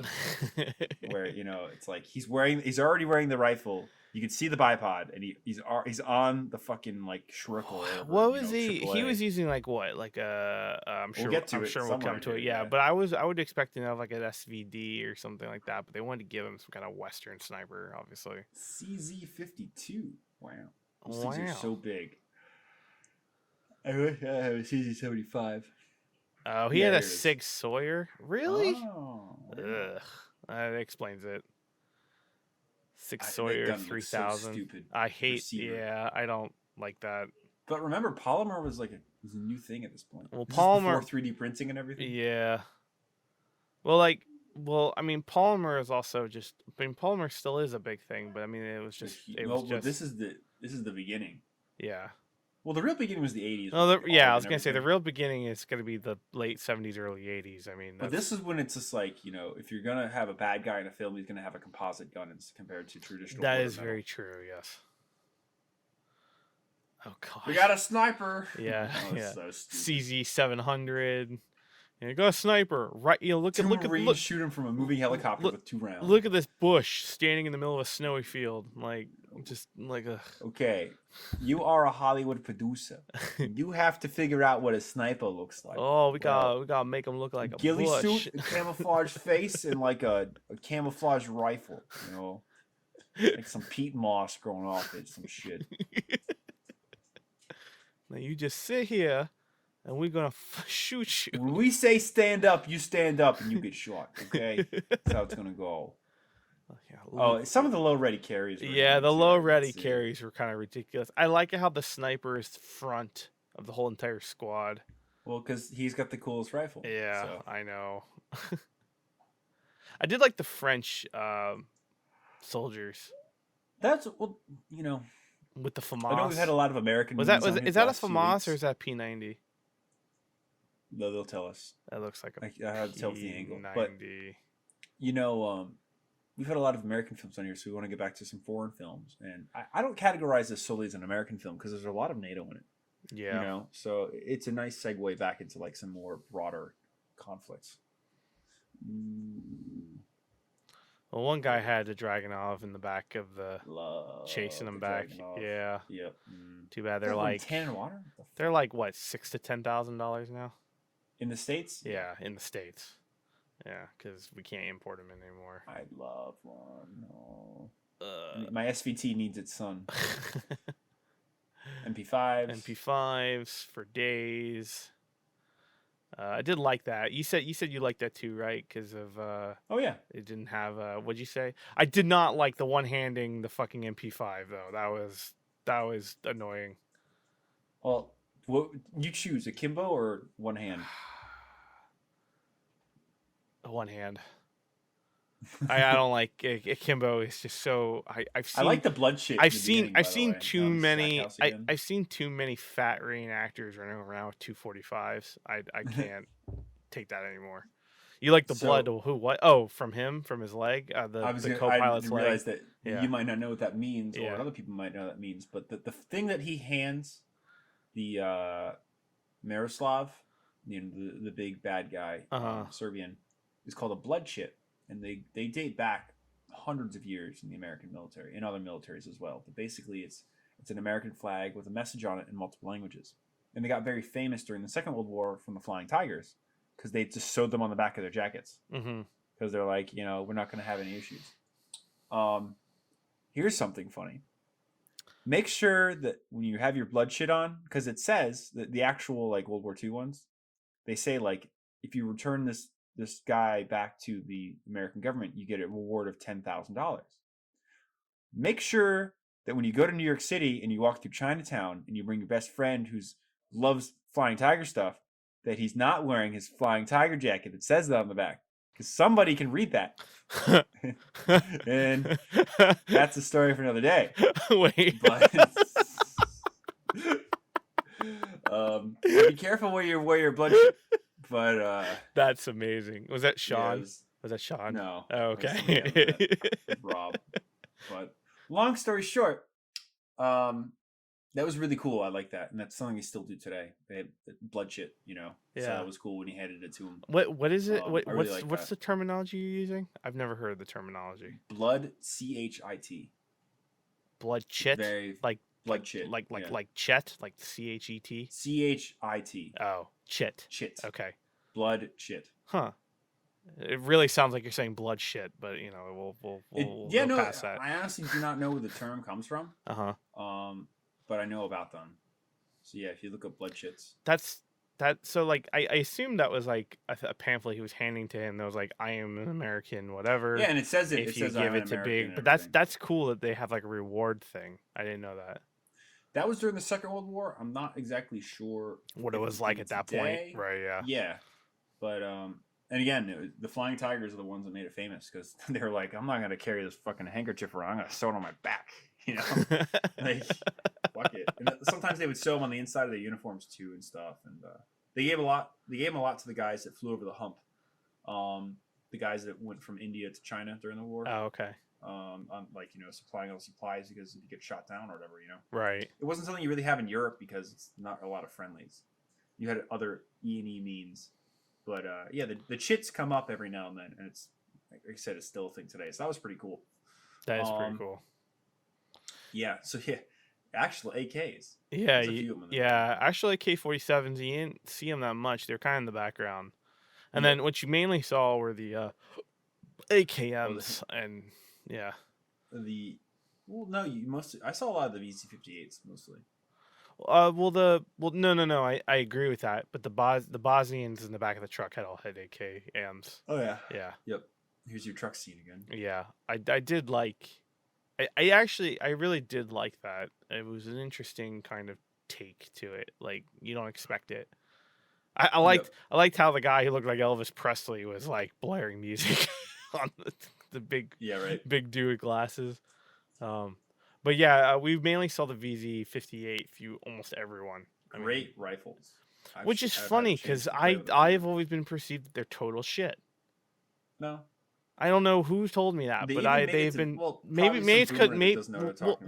where it's like he's already wearing the rifle. You can see the bipod, and he's on the fucking like Shurikel. What was he? He was using like what? Like I'm sure we'll come to it. Yeah, but I would expect to have like an SVD or something like that. But they wanted to give him some kind of Western sniper, obviously. CZ-52. Wow, those things are so big. I wish I had a CZ-75. Oh, he had a Sig Sauer? Really? Oh. Ugh. That explains it. Sig Sauer 3000. So stupid. I hate. Yeah, I don't like that. But remember, polymer was a new thing at this point. Well, polymer before 3D printing and everything. Yeah. Well, I mean, polymer is also just. I mean, polymer still is a big thing, but I mean, it was just. This is the beginning. Yeah. Well, the real beginning was the 80s. No, I was going to say the real beginning is going to be the late 70s, early 80s. I mean, but this is when it's just like, if you're going to have a bad guy in a film, he's going to have a composite gun compared to traditional. That is very true, yes. Oh, God. We got a sniper. Yeah. Yeah. So CZ-700. You got a sniper, right? Look at shoot him from a moving helicopter with 2 rounds. Look at this bush standing in the middle of a snowy field, Okay, you are a Hollywood producer. You have to figure out what a sniper looks like. Oh, we gotta make him look like a ghillie bush. suit, a camouflage face, and like a camouflage rifle. Like some peat moss growing off it, some shit. Now you just sit here, and we're gonna shoot you. When we say stand up, you stand up and you get shot. Okay, that's how it's gonna go. Oh, some of the low ready carries. Yeah, the low ready carries were kind of ridiculous. I like how the sniper is front of the whole entire squad. Well, because he's got the coolest rifle. Yeah, so. I know. I did like the French soldiers. That's well, you know. With the FAMAS. I know we've had a lot of American. Is that a FAMAS or is that P90? No, they'll tell us. That looks like a I have to tell the angle, P90. but you know, we've had a lot of American films on here, so we want to get back to some foreign films, and I don't categorize this solely as an American film because there's a lot of NATO in it. Yeah. You know, so it's a nice segue back into like some more broader conflicts. Well, one guy had the Dragunov in the back of the chasing him back. Dragunov. Yeah. Yep. Too bad they're like tan and water. They're like what, $6,000 to $10,000 now? In the States? Yeah, in the States. Yeah, because we can't import them anymore. I love one. No. My SVT needs its son. MP5s for days. I did like that. You said you liked that too, right? Because of oh yeah, it didn't have what'd you say? I did not like the one-handing the fucking MP5 though. That was annoying. Well, what you choose, akimbo or one hand? One hand. I don't like akimbo. It's just so I like the blood shit. I've seen too many I've seen too many fat reenactors running around with 245s. I can't take that anymore. You like the blood? Who? What? Oh, from him, from his leg, the co-pilot's leg. I realize that you might not know what that means, or other people might know what that means. But the thing that he hands the Miroslav, the big bad guy, Serbian, is called a blood shit. And they date back hundreds of years in the American military and other militaries as well. But basically, it's an American flag with a message on it in multiple languages. And they got very famous during the Second World War from the Flying Tigers because they just sewed them on the back of their jackets. Because they're like, we're not going to have any issues. Here's something funny. Make sure that when you have your blood shit on, because it says that the actual like World War II ones, they say like if you return this guy back to the American government, you get a reward of $10,000. Make sure that when you go to New York City and you walk through Chinatown and you bring your best friend who loves Flying Tiger stuff, that he's not wearing his Flying Tiger jacket that says that on the back, because somebody can read that. And that's a story for another day. Wait. But be careful where you wear your blood shit. But that's amazing. Was that Sean? Yeah, was that Sean? No. Oh, okay. Rob. But long story short, that was really cool. I like that, and that's something they still do today. They have blood shit, Yeah. So that was cool when he handed it to him. What is it? What's that. The terminology you're using? I've never heard the terminology. Blood, CHIT. Blood chit. Like blood chit. Like chet, like CHET. CHIT. Oh, chit. Chit. Okay. Blood chit. Huh. It really sounds like you're saying blood shit, but we'll go past that. I honestly do not know where the term comes from. But I know about them. So yeah, if you look up blood shits. So like I assume that was like a pamphlet he was handing to him that was like, I am an American, whatever. Yeah, and it says if you give it to big, but that's cool that they have like a reward thing. I didn't know that. That was during the Second World War. I'm not exactly sure what it was like at that point. Right, yeah. Yeah. But and again, the Flying Tigers are the ones that made it famous because they were like, I'm not going to carry this fucking handkerchief around. I'm going to sew it on my back. Like, fuck it. And sometimes they would sew them on the inside of their uniforms too and stuff. And they gave a lot. They gave them a lot to the guys that flew over the hump. The guys that went from India to China during the war. Oh, okay. Supplying all the supplies because if you get shot down or whatever, Right. It wasn't something you really have in Europe because it's not a lot of friendlies. You had other E&E means. But the chits come up every now and then, and it's like I said, it's still a thing today. So that was pretty cool. That is pretty cool. Yeah. So yeah, actual AKs. Yeah. Actually, AK-47s. You didn't see them that much. They're kind of in the background. And then what you mainly saw were the AKMs, and yeah. The Well, no, you mostly. I saw a lot of the VZ-58s mostly. No. I agree with that. But the Bosnians in the back of the truck had all had AKMs. Oh yeah. Yeah, Yep. Here's your truck scene again. yeah. I did like. I really did like that. It was an interesting kind of take to it. Like you don't expect it. Yep. I liked how the guy who looked like Elvis Presley was like blaring music on the big Yeah. Right. big dude with glasses. Um, but yeah, we mainly saw the VZ-58 through almost everyone. I mean, Great rifles. which is I've had a funny chance because to play with them. I've always been perceived that they're total shit. No. I don't know who told me that, They but even made it they've to, been well, maybe probably maybe some it's because boomer that doesn't know what they're talking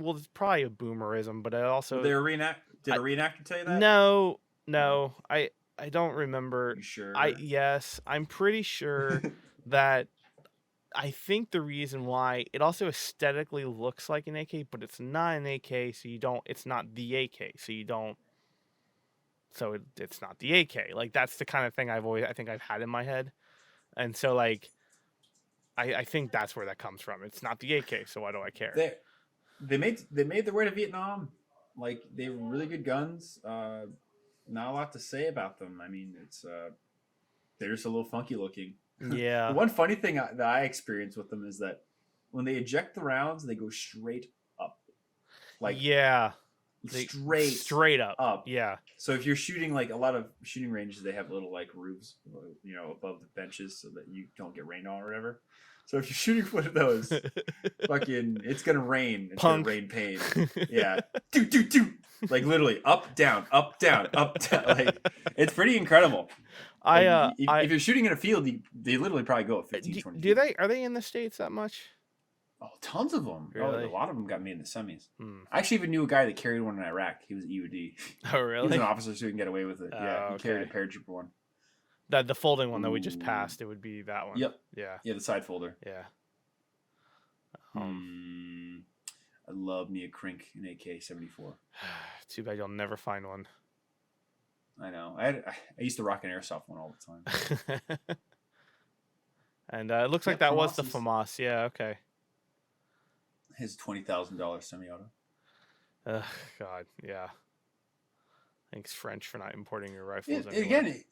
about. it's probably a boomerism, but I also Did a reenactor tell you that? no, I don't remember. You sure? Yes, I'm pretty sure that I think the reason why it also aesthetically looks like an AK, but it's not an AK, so you don't. It's not the AK, so you don't. So it's not the AK. Like that's the kind of thing I think I've had in my head, and so like I think that's where that comes from. It's not the AK, so why do I care? They made their way to Vietnam. Like they were really good guns. Not a lot to say about them. I mean, it's they're just a little funky looking. The Yeah, one funny thing that I experienced with them is that when they eject the rounds, they go straight up, like yeah, straight up. up. Yeah, So if you're shooting, like a lot of shooting ranges, they have little like roofs, above the benches so that you don't get rained on or whatever. So if you're shooting one of those, fucking, it's gonna rain. It's Punk. gonna rain pain. Yeah, do, like literally up down, up down, up down. Like it's pretty incredible. Like, if you're shooting in a field, they literally probably go at 15, 20 do they are they in the States that much? Oh, tons of them. Really? Oh, a lot of them got made in the semis. Hmm. I actually even knew a guy that carried one in Iraq. He was EOD. Oh, He was really? an officer, so he can get away with it. Yeah, he carried a paratrooper one. The folding one that we just Ooh. passed, it would be that one. Yep. Yeah. Yeah, the side folder. Yeah. I love me a Krink in AK-74. Too bad you'll never find one. I know. I used to rock an airsoft one all the time. And it looks like that was the FAMAS. Yeah, okay. His $20,000 semi-auto. God, yeah. Thanks, French, for not importing your rifles. Again,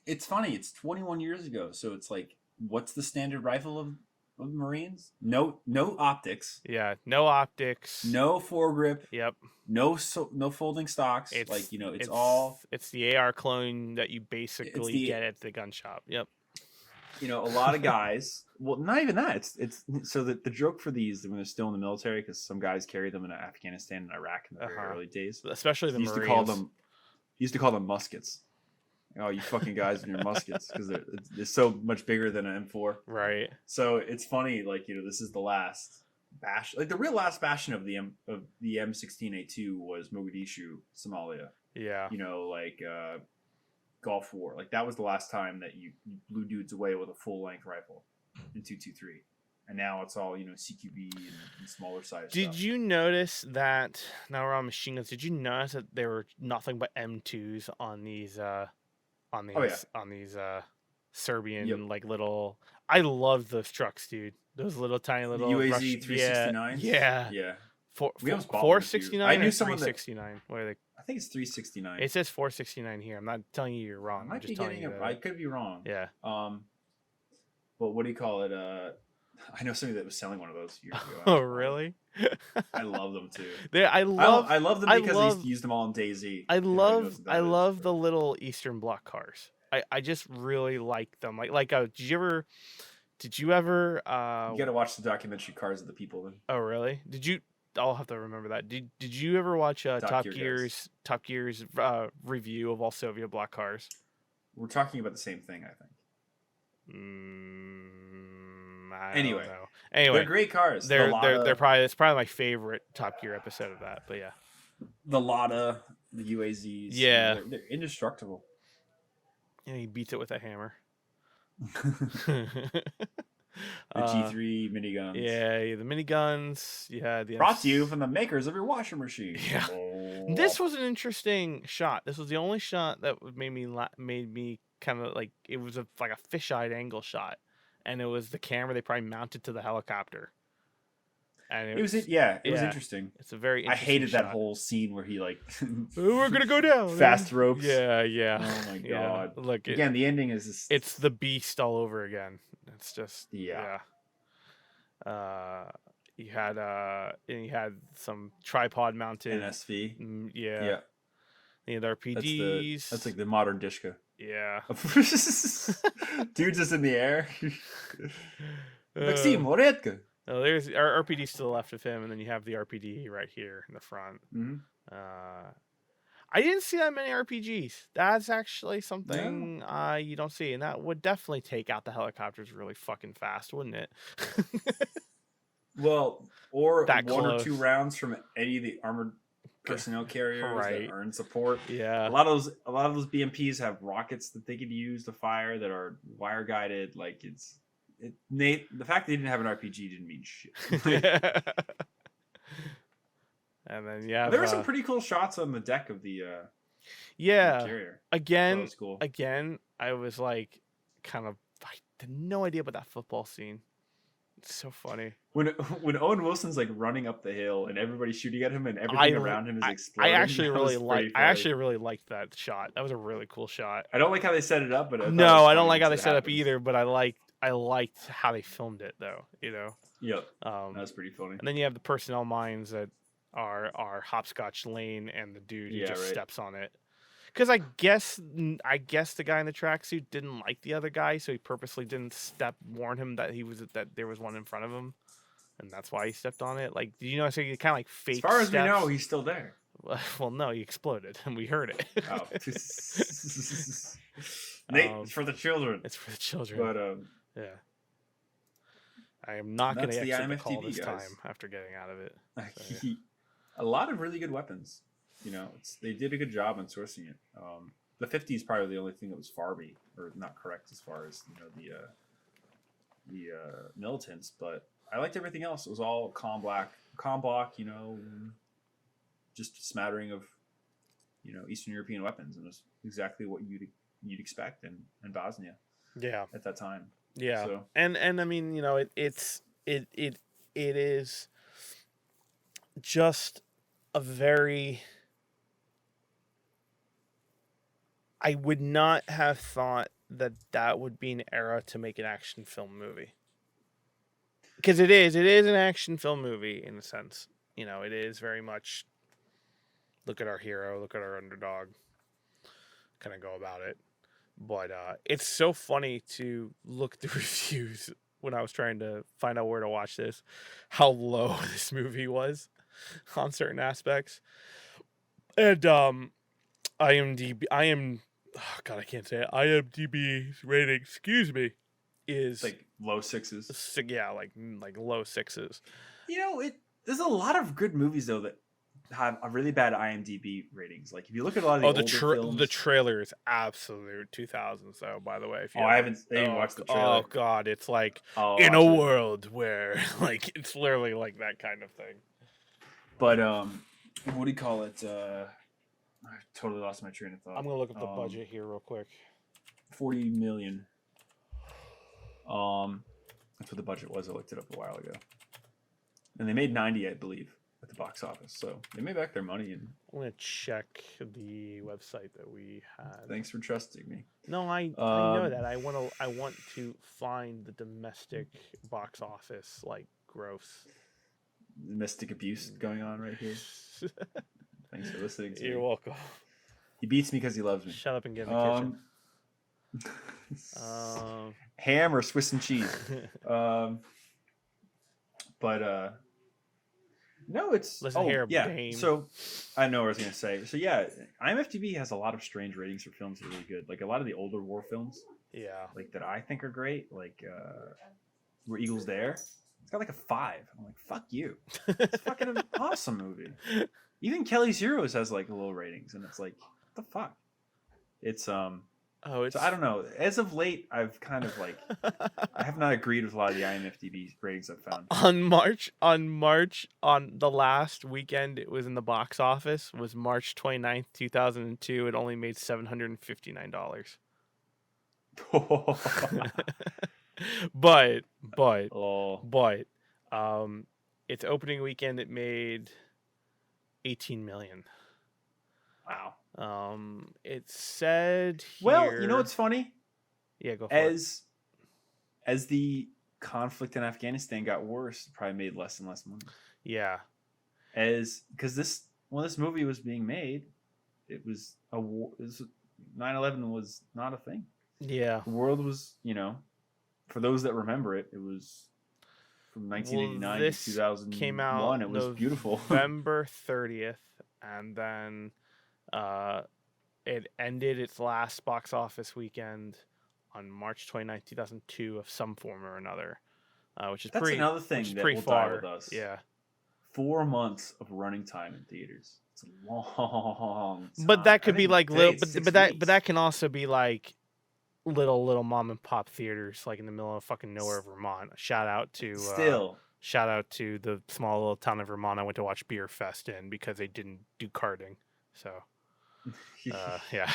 it's funny. It's 21 years ago, so it's like, what's the standard rifle of Marines? No optics. Yeah, no optics. No foregrip. Yep. No folding stocks. It's the AR clone that you basically get at the gun shop. Yep. A lot of guys. Well, not even that. It's so that the joke for these when they're still in the military, because some guys carry them in Afghanistan and Iraq in the very early days, especially the Marines. Used to call them muskets. Oh, you fucking guys and your muskets, because they're so much bigger than an M4. Right. So it's funny, like, this is the last bash. Like the real last bastion of the M16A2 was Mogadishu, Somalia. Yeah. Gulf War. Like that was the last time that you blew dudes away with a full length rifle in 223. And now it's all, CQB and smaller size Did stuff. you notice that, now we're on machine guns, did you notice that there were nothing but M2s on these Serbian like little, I love those trucks, dude. Those little tiny little UAZ 369s? Yeah. Yeah. 469 I knew or someone 369? What are they? I think it's 369. It says 469 here. I'm not telling you you're wrong. I'm just telling you that. I could be wrong. Yeah. But what do you call it? I know somebody that was selling one of those years ago. Oh, really? I love them too. I love them because I used to use them all in DayZ. I love the little Eastern Bloc cars. I just really like them. Did you ever? You got to watch the documentary Cars of the People. Then. Oh, really? Did you? I'll have to remember that. Did you ever watch Top Gear's review of all Soviet bloc cars? We're talking about the same thing, I think. Anyway, they're great cars. It's probably my favorite Top Gear episode of that. But yeah, the Lada, the UAZs. Yeah, they're indestructible. Yeah, he beats it with a hammer. The G3 miniguns. Yeah, the miniguns. Yeah, brought to you from the makers of your washing machine. Yeah, this was an interesting shot. This was the only shot that made me kind of like, it was like a fisheye angle shot, and it was the camera they probably mounted to the helicopter. and It was it was yeah, interesting. it's a very I interesting hated that shot. whole scene where he like We're gonna go down. fast ropes. Yeah. Oh my Yeah. god! Look, Again, the ending is just it's the beast all over again. It's just yeah. You had some tripod mounted NSV. yeah. Yeah, You had RPGs. that's like the modern Dishka. Yeah. Dude's just in the air. Maxim Uh, Moretka. there's our RPD to the left of him, and then you have the RPD right here in the front. Mm-hmm. I didn't see that many RPGs. That's actually something you don't see, and that would definitely take out the helicopters really fucking fast, wouldn't it? Well, or That one close. or two rounds from any of the armored personnel carriers Right. that earn support. Yeah. A lot of those BMPs have rockets that they could use to fire that are wire guided. Like the fact they didn't have an RPG didn't mean shit. And then there were some pretty cool shots on the deck of the carrier. Again, that was cool. I was like, I had no idea about that football scene. It's so funny when Owen Wilson's like running up the hill and everybody's shooting at him and everything around him is exploding. I actually really liked that shot. That was a really cool shot. I don't like how they set it up, but no, I don't like how they set it up either. But I liked how they filmed it though. You know. Yep. That's pretty funny. And then you have the personnel mines that are hopscotch lane, and the dude who just steps on it. Because I guess the guy in the tracksuit didn't like the other guy, so he purposely didn't warn him that there was one in front of him, and that's why he stepped on it. Like, did you know? So he kind of like fake. As far as we know, he's still there. Well, no, he exploded, and we heard it. Oh. Nate, it's for the children. It's for the children. But yeah. I am not going to exit the call this guys. time after getting out of it. So, a lot of really good weapons. You know, they did a good job on sourcing it. The 50 is probably the only thing that was Farby or not correct as far as the militants, but I liked everything else. It was all com block. You know, just a smattering of Eastern European weapons, and it was exactly what you'd expect in Bosnia. Yeah, at that time. Yeah, so. and I mean, it is just a very. I would not have thought that would be an era to make an action film movie. Because it is an action film movie in a sense. It is very much look at our hero, look at our underdog, kind of go about it. But it's so funny to look through reviews when I was trying to find out where to watch this, how low this movie was on certain aspects. And IMDb rating, is like low sixes. Yeah, like low sixes. There's a lot of good movies though that have a really bad IMDb ratings. Like if you look at a lot of the older films, the trailer is absolute 2000s though. By the way, if you I haven't watched the trailer. Oh god, it's like in a world where like it's literally like that kind of thing. But what do you call it? I totally lost my train of thought. I'm gonna look up the budget here real quick. 40 million. That's what the budget was. I looked it up a while ago, and they made 90, I believe, at the box office. So they made back their money. And I'm gonna check the website that we had. Thanks for trusting me. No, I know that. I want to find the domestic box office like gross. Domestic abuse going on right here. Thanks for listening to me. You're welcome. He beats me because he loves me. Shut up and get in the kitchen. Ham or Swiss and cheese. No, it's listen here. Yeah. Dame. So I know what I was gonna say. So yeah, IMDb has a lot of strange ratings for films that are really good. Like a lot of the older war films. Yeah. Like that I think are great. Like Were Eagles There? It's got like a 5. I'm like, fuck you. It's fucking an awesome movie. Even Kelly's Heroes has like low ratings, and it's like, what the fuck? It's so I don't know. As of late, I've kind of like I have not agreed with a lot of the IMDb ratings I've found. On the last weekend it was in the box office was March 29th, 2002. It only made $759. But its opening weekend, it made 18 million. Wow. It said here. Well, you know what's funny? Yeah, go for it. As the conflict in Afghanistan got worse, it probably made less and less money. Yeah. Because when this movie was being made, it was a war. 9/11 was not a thing. Yeah. The world was, for those that remember it, it was from 1989 to 2001. Came out it was beautiful. November 30th, and then it ended its last box office weekend on March 29th, 2002 of some form or another, which is That's another thing that will die with us. Yeah. 4 months of running time in theaters. It's a long time. But that could be like little, but that can also be like little mom and pop theaters, like in the middle of fucking nowhere, Vermont. Shout out to the small little town of Vermont I went to watch Beer Fest in because they didn't do karting. So, yeah.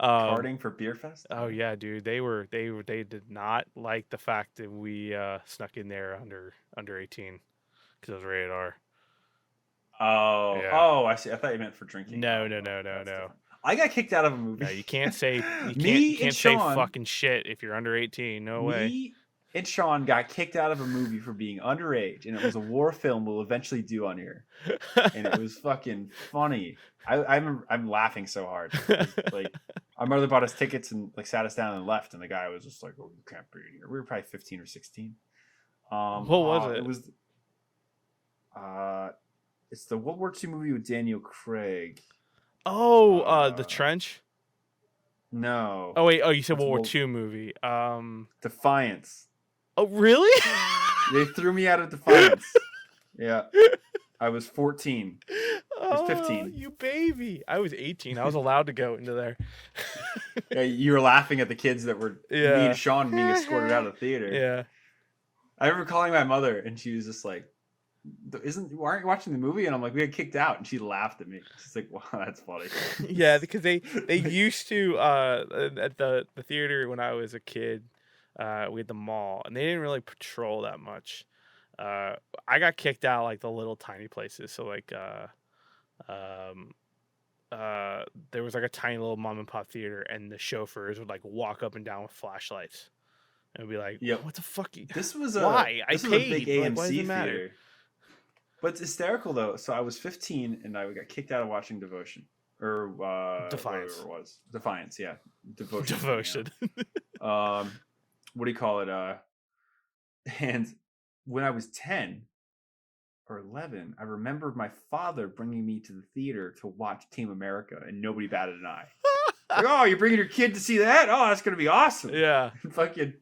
Karting for Beer Fest? Oh yeah, dude. They did not like the fact that we snuck in there under 18 because it was rated R. Oh, yeah. Oh, I see. I thought you meant for drinking. No. I got kicked out of a movie. No, you can't say you can't say fucking shit if you're under 18. No way. Me and Sean got kicked out of a movie for being underage, and it was a war film we'll eventually do on here. And it was fucking funny. I'm laughing so hard. Like, our mother bought us tickets and like sat us down and left, and the guy was just like, "Oh, you can't be here." We were probably 15 or 16. What was it? It was it's the World War II movie with Daniel Craig. Oh, The Trench? No. Oh wait, you said World War II movie. Defiance. Oh really? They threw me out of Defiance. Yeah. I was 14. I was 15. You baby. I was 18. I was allowed to go into there. Yeah, you were laughing at the kids that were me and Sean being escorted out of the theater. Yeah. I remember calling my mother and she was just like, aren't you watching the movie? And I'm like, we got kicked out, and she laughed at me. She's like, wow, that's funny. Yeah, because they used to at the theater when I was a kid, we had the mall, and they didn't really patrol that much. I got kicked out like the little tiny places. So like there was like a tiny little mom and pop theater, and the chauffeurs would like walk up and down with flashlights and be like, yep. What the fuck? This was why? This I was paid. a big AMC why does it matter? theater. But it's hysterical though. So I was 15 and I got kicked out of watching Devotion or Defiance. Whatever it was. Defiance, yeah. Devotion. Devotion. What do you call it? And when I was 10 or 11, I remember my father bringing me to the theater to watch Team America, and nobody batted an eye. Like, oh, you're bringing your kid to see that? Oh, that's gonna be awesome. Yeah. Fucking.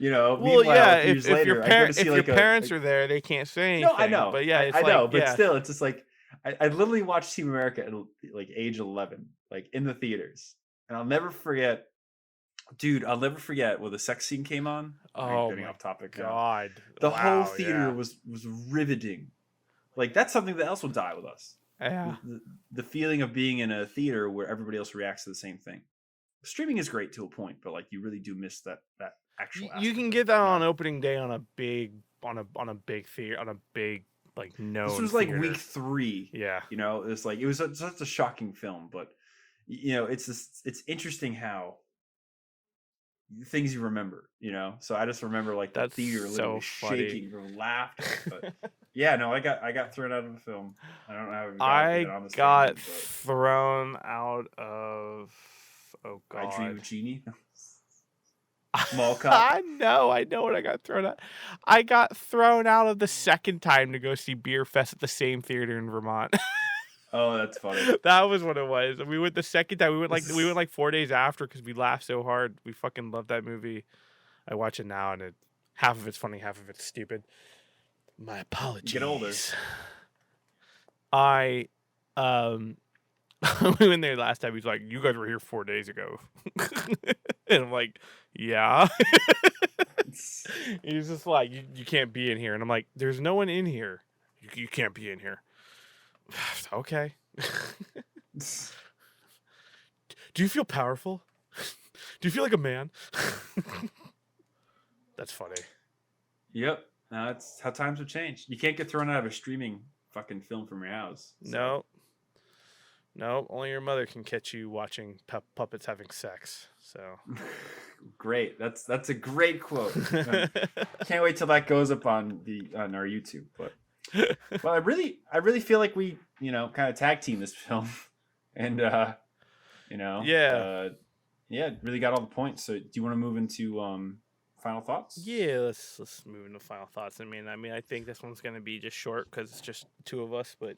Well, yeah. If your parents are there, they can't say anything. No, I know. But yeah, I know. But still, it's just like I literally watched Team America at like age 11, like in the theaters, and I'll never forget. Dude, I'll never forget when the sex scene came on. Oh, getting off topic. God, the whole theater was riveting. Like that's something that else will die with us. Yeah. The feeling of being in a theater where everybody else reacts to the same thing. Streaming is great to a point, but like you really do miss that actual. You can get that on opening day on a big theater, on a big like known. This was like theater. week 3. Yeah. It was such a shocking film, but it's interesting how things you remember, So I just remember like the theater literally shaking from laughter. But yeah, no, I got thrown out of the film. I don't know how I got thrown out of. Oh God! I Dream of Jeannie. Small Cup. I know what I got thrown out. I got thrown out of the second time to go see Beer Fest at the same theater in Vermont. Oh, that's funny. That was what it was. We went the second time. We went like 4 days after because we laughed so hard. We fucking love that movie. I watch it now, and half of it's funny, half of it's stupid. My apologies. Get older. We went there last time. He's like, "You guys were here 4 days ago," and I'm like, "Yeah." He's just like, "You can't be in here," and I'm like, "There's no one in here. You can't be in here." Okay. Do you feel powerful? Do you feel like a man? That's funny. Yep. That's how times have changed. You can't get thrown out of a streaming fucking film from your house. So No, no, only your mother can catch you watching puppets having sex. So, great. That's a great quote. Can't wait till that goes up on our YouTube. But well, I really feel like we kind of tag team this film, and you know yeah, uh, yeah, really got all the points. So do you want to move into final thoughts? yeah. Let's move into final thoughts. I mean, I think this one's gonna be just short because it's just two of us, but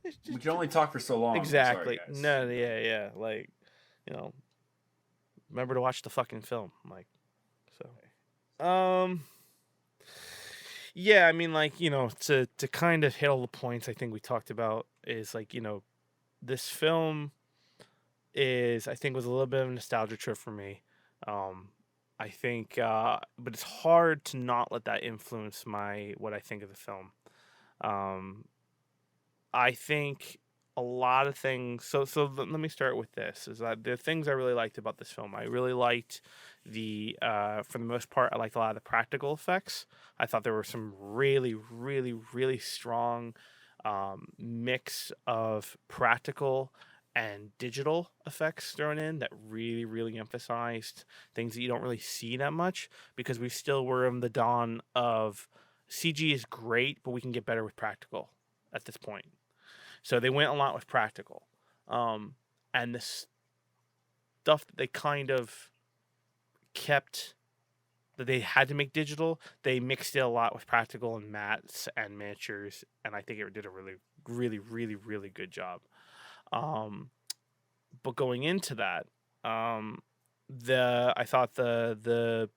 it's We just can only talk for so long. I'm sorry, exactly. guys. No, yeah, yeah. Like, you know, remember to watch the fucking film. Like, so. Yeah, I mean, like, to kind of hit all the points I think we talked about is like, this film I think was a little bit of a nostalgia trip for me. Um, I think, but it's hard to not let that influence what I think of the film. Um, I think a lot of things. Let me start with this: is that the things I really liked about this film. I really liked for the most part, I liked a lot of the practical effects. I thought there were some really, really, really strong mix of practical and digital effects thrown in that really, really emphasized things that you don't really see that much because we still were in the dawn of CG is great, but we can get better with practical at this point. So they went a lot with practical. Um, and the stuff that they kind of kept that they had to make digital, they mixed it a lot with practical and mats and miniatures, and I think it did a really, really, really, really good job. Um, but going into that, um, I thought the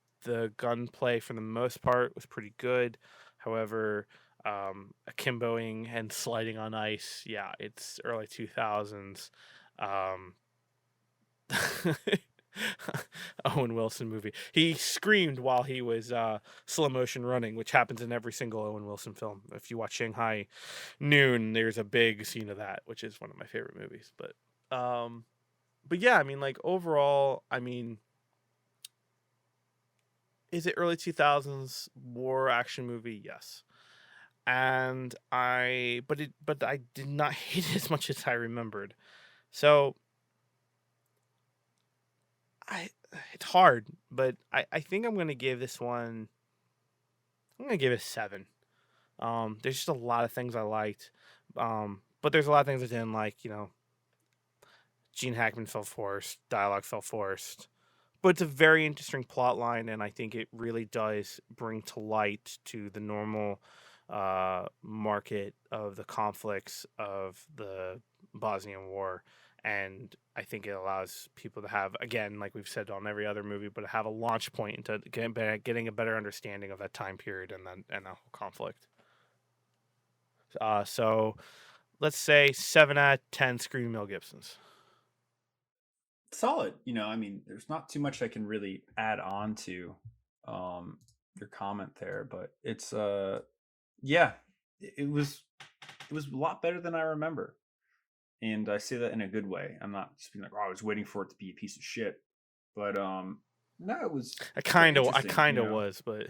gunplay for the most part was pretty good. However, akimboing and sliding on ice, yeah, it's early 2000s. Um, Owen Wilson movie. He screamed while he was slow motion running, which happens in every single Owen Wilson film. If you watch Shanghai Noon, there's a big scene of that, which is one of my favorite movies. But yeah, I mean, like overall, I mean, is it early 2000s war action movie? Yes. And but I did not hate it as much as I remembered. So I it's hard, but I think I'm gonna give this one. I'm gonna give it a 7. There's just a lot of things I liked, but there's a lot of things I didn't like. Gene Hackman felt forced, dialogue felt forced, but it's a very interesting plot line, and I think it really does bring to light to the normal market of the conflicts of the Bosnian War. And I think it allows people to have, again, like we've said on every other movie, but have a launch point into getting a better understanding of that time period and that whole conflict. So let's say 7 out of 10 Screaming Mel Gibsons. Solid. I mean, there's not too much I can really add on to um, your comment there, but it's yeah, it was a lot better than I remember, and I say that in a good way. I'm not just being like, oh, I was waiting for it to be a piece of shit, but no, it's very I interesting. kind of was, but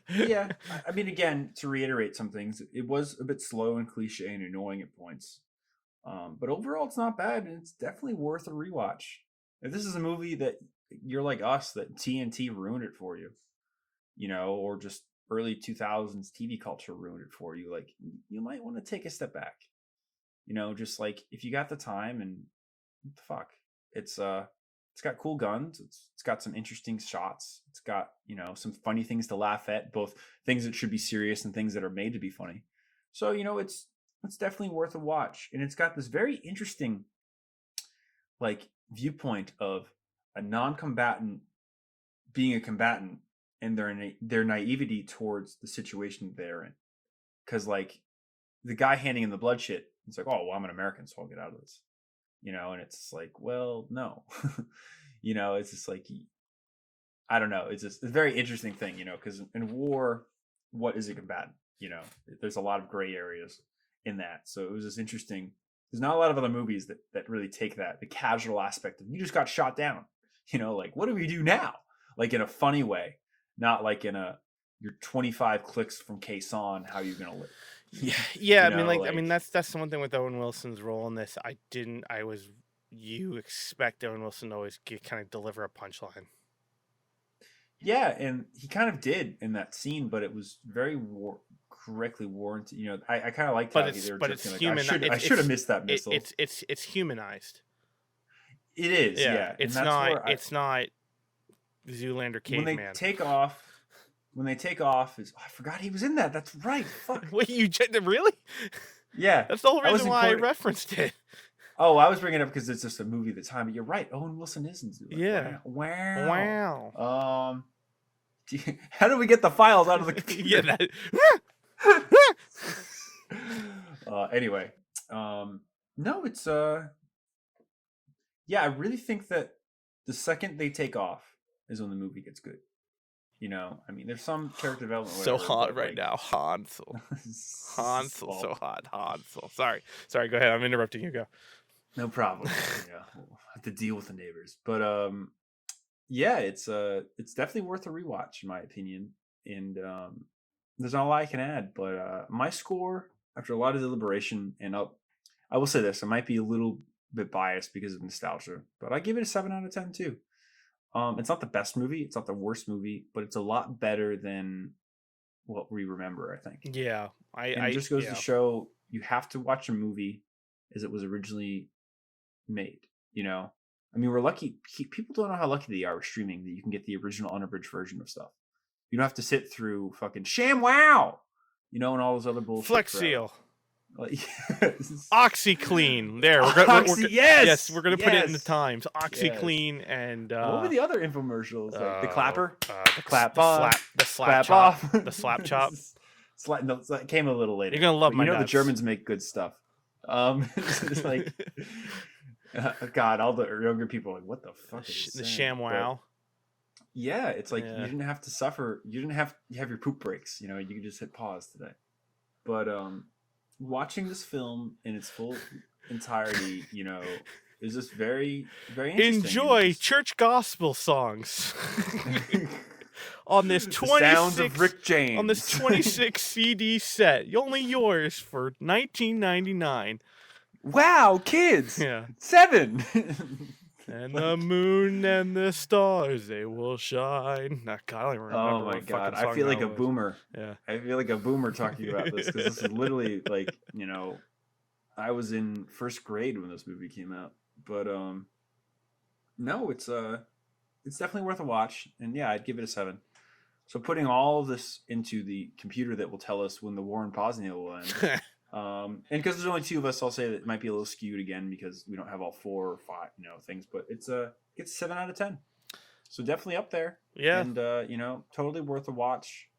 Yeah, I mean, again, to reiterate some things, it was a bit slow and cliche and annoying at points. But overall, it's not bad, and it's definitely worth a rewatch. If this is a movie that you're like us, that TNT ruined it for you, or just early 2000s TV culture ruined it for you, like you might want to take a step back. Just like if you got the time and what the fuck, it's got cool guns. It's got some interesting shots. It's got some funny things to laugh at, both things that should be serious and things that are made to be funny. So it's definitely worth a watch, and it's got this very interesting like viewpoint of a non-combatant being a combatant and their naivety towards the situation they're in. Because like the guy handing in the blood shit, it's like, oh well, I'm an American, so I'll get out of this. And it's like, well, no. It's just like I don't know. It's just a very interesting thing, because in war, what is a combatant? There's a lot of gray areas in that. So it was just interesting. There's not a lot of other movies that really take that, the casual aspect of you just got shot down. Like what do we do now? Like in a funny way, not like in a you're 25 clicks from case on how you're gonna live. Yeah. You I mean, know, that's the one thing with Owen Wilson's role in this. You expect Owen Wilson to always kind of deliver a punchline. yeah, and he kind of did in that scene, but it was very correctly warranted. You know, I kind of liked how they were just like, Human. I should have missed that missile. It's humanized. It is, yeah, and that's where it's not Zoolander caveman. When they take off, I forgot he was in that. That's right. Fuck. Wait, you really? Yeah, that's the whole reason why I referenced it. Oh, I was bringing it up because it's just a movie at the time. But you're right. Owen Wilson is in Zoolander. Yeah. Wow. How do we get the files out of the computer? Anyway, no, it's yeah, I really think that the second they take off is when the movie gets good. You know, I mean, there's some character development. So hot right now, Hansel. Hansel, so hot, Hansel. Sorry. Go ahead. I'm interrupting you. Go. No problem. Yeah, we'll have to deal with the neighbors, but yeah, it's definitely worth a rewatch in my opinion. And there's not a lot I can add, but my score after a lot of deliberation, and I will say this: I might be a little bit biased because of nostalgia, but I give it a 7 out of 10 too. It's not the best movie, it's not the worst movie, but it's a lot better than what we remember, I think. Yeah, it just goes to show you have to watch a movie as it was originally made. You know, I mean, we're lucky. People don't know how lucky they are with streaming that you can get the original unabridged version of stuff. You don't have to sit through fucking ShamWow, you know, and all those other bullshit. Flex Seal. Yes. OxyClean. There, yes, we're gonna put it in the Times. OxyClean and what were the other infomercials? Like the clapper, the clap off, the slap chop, the slap chop. No, it came a little later. You're gonna love my nuts. The Germans make good stuff. It's like, God, all the younger people are like, what the fuck is the ShamWow? Yeah, it's like you didn't have to suffer. You didn't have your poop breaks. You know, you could just hit pause today. But watching this film in its full entirety, you know, is just very, very interesting. Enjoy church gospel songs on this 26 sounds of Rick James on this 26 CD set. Only yours for $19.99. Wow, kids! Yeah, 7. And the moon and the stars, they will shine. God, I don't even remember. Oh my God, I feel like a boomer. Yeah, I feel like a boomer talking about this because this is literally like, you know, I was in first grade when this movie came out. But no, it's definitely worth a watch, and yeah, I'd give it a 7. So putting all of this into the computer that will tell us when the war in Bosnia will end. And because there's only 2 of us, I'll say that it might be a little skewed again because we don't have all 4 or 5, you know, things. But it's a 7 out of 10, so definitely up there. Yeah, and you know, totally worth a watch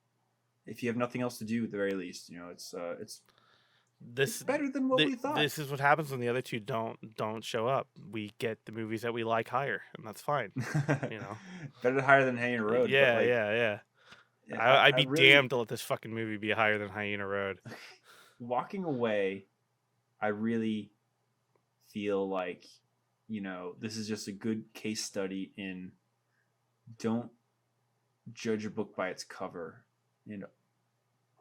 if you have nothing else to do at the very least. You know, it's better than what we thought. This is what happens when the other 2 don't show up. We get the movies that we like higher, and that's fine. You know, better higher than Hyena Road. Yeah, yeah. I'd be damned to let this fucking movie be higher than Hyena Road. Walking away, I really feel like, you know, this is just a good case study in don't judge a book by its cover and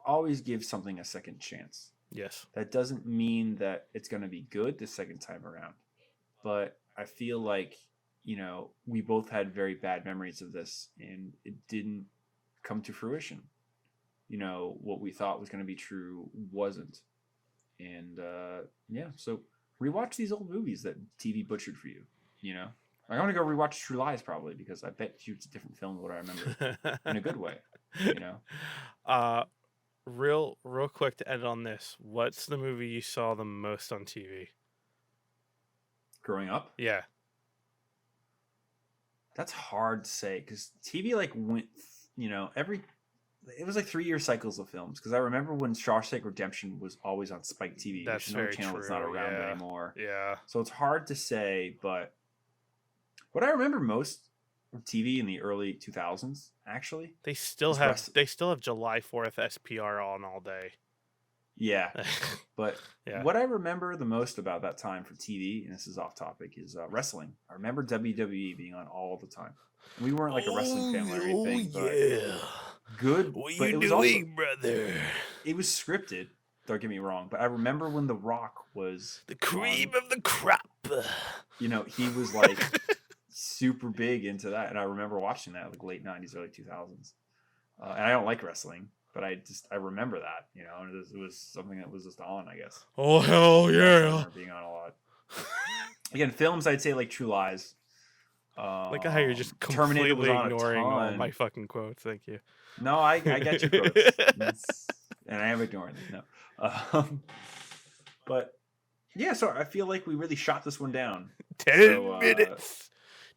always give something a second chance. Yes. That doesn't mean that it's going to be good the second time around, but I feel like, you know, we both had very bad memories of this and it didn't come to fruition. You know, what we thought was going to be true wasn't. And yeah, so rewatch these old movies that TV butchered for you. You know, I want to go rewatch True Lies probably because I bet you it's a different film than what I remember in a good way. You know, real quick to end on this. What's the movie you saw the most on TV? Growing up? Yeah, that's hard to say because TV like went, you know, it was like 3-year cycles of films because I remember when Shawshank Redemption was always on Spike TV. That's another channel that's not around anymore. Yeah. So it's hard to say, but what I remember most of TV in the early 2000s, actually, they still have July 4th SPR on all day. Yeah, but what I remember the most about that time for TV, and this is off topic, is wrestling. I remember WWE being on all the time. We weren't like a wrestling family or anything, but good, What but you it was doing, brother? it was scripted. Don't get me wrong, but I remember when The Rock was The cream on, of the crop. he was like super big into that, and I remember watching that like late '90s, early 2000s. And I don't like wrestling, but I remember that, and it was something that was just on, I guess. Oh hell I yeah! remember being on a lot. Again, films, I'd say like True Lies. Like how you're just Terminator was completely on a ignoring all ton. my fucking quotes. Thank you. No, I get your quotes, and I am ignoring them. No, but yeah, so I feel like we really shot this one down. 10 minutes.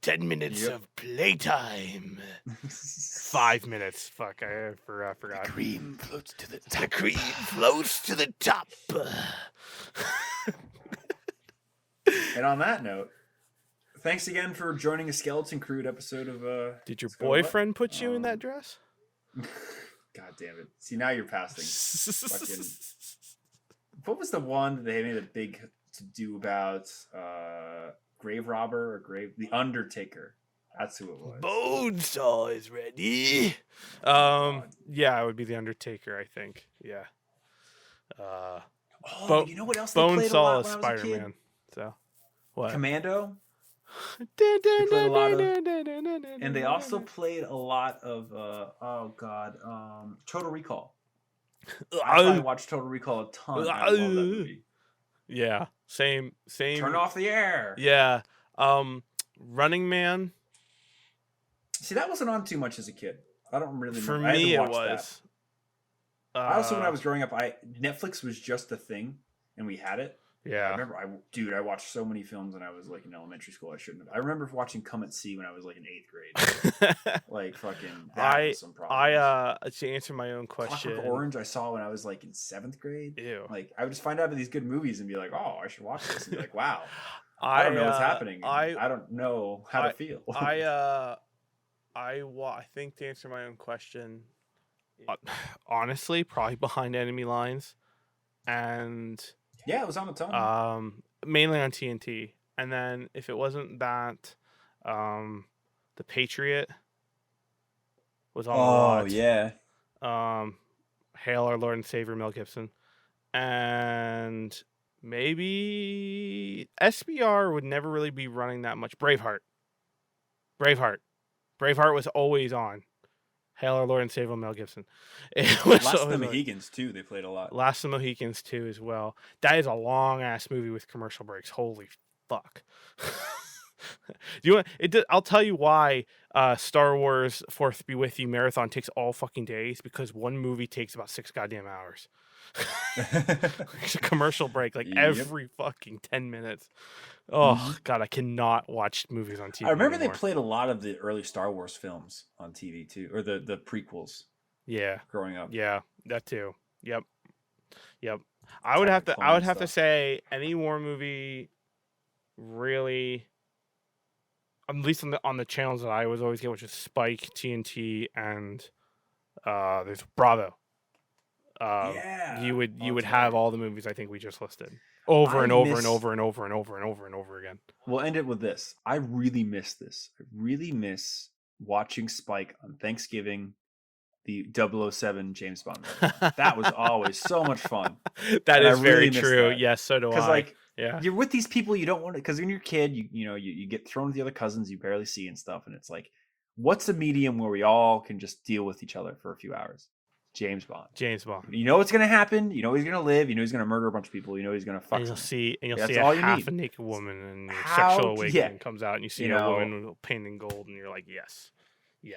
10 minutes Yep. of playtime. 5 minutes. Fuck, I forgot. The cream floats to the top. The cream floats to the top. And on that note, thanks again for joining a Skeleton Crewed episode of. Did your Scuttlebutt. boyfriend put you in that dress? God damn it! See, now you're passing. Fucking. What was the one that they made a big to do about? Grave robber or the Undertaker. That's who it was. Bonesaw is ready. Yeah, it would be the Undertaker, I think. Yeah. You know what else they played a lot Bonesaw is when I was a kid? Spider-Man. So, what? Commando. They played a lot of, and they also played a lot of Total Recall. I watched Total Recall a ton. I love that movie. Yeah, same. Turn off the air. Yeah. Running Man. See, that wasn't on too much as a kid. I don't really. For remember. me, it was. I also, when I was growing up, Netflix was just a thing, and we had it. Yeah. I remember, I watched so many films when I was like in elementary school. I shouldn't have. I remember watching Come at Sea when I was like in 8th grade. Like fucking. That was some problems. To answer my own question. Clockwork Orange, I saw when I was like in 7th grade. Ew. Like I would just find out about these good movies and be like, oh, I should watch this, and be like, wow, I don't know what's happening. I don't know how to feel. I think to answer my own question, honestly, probably Behind Enemy Lines, and yeah, it was on the ton. Mainly on TNT, and then if it wasn't that, The Patriot was on a lot. Oh yeah. Hail our Lord and Savior Mel Gibson, and maybe SBR would never really be running that much. Braveheart was always on. Hail our Lord and Savior Mel Gibson. It was Last of the Mohicans too. They played a lot. Last of the Mohicans too as well. That is a long ass movie with commercial breaks. Holy fuck. I'll tell you why Star Wars 4th Be With You marathon takes all fucking days, because one movie takes about 6 goddamn hours. It's a commercial break every fucking 10 minutes. Oh god, I cannot watch movies on TV. I remember anymore. they played a lot of the early Star Wars films on TV too, or the prequels. Yeah, growing up. Yeah, that too. Yep. I would have to say any war movie really, at least on the channels that I was always get, which is Spike, TNT, and there's Bravo. You would have all the movies I think we just listed over and over again. We'll end it with this. I really miss this. I really miss watching Spike on Thanksgiving, the 007 James Bond movie. That was always so much fun. That is very true. Yes, so do I. Because yeah, you're with these people you don't want to. Because when you're a kid, you get thrown with the other cousins you barely see and stuff, and it's like, what's a medium where we all can just deal with each other for a few hours? James Bond. You know what's gonna happen. You know he's gonna live. You know he's gonna murder a bunch of people. You know he's gonna fuck. And you'll see that's a all you half need. a naked woman, and your sexual awakening comes out, and you see a woman with paint in gold, and you're like, yes.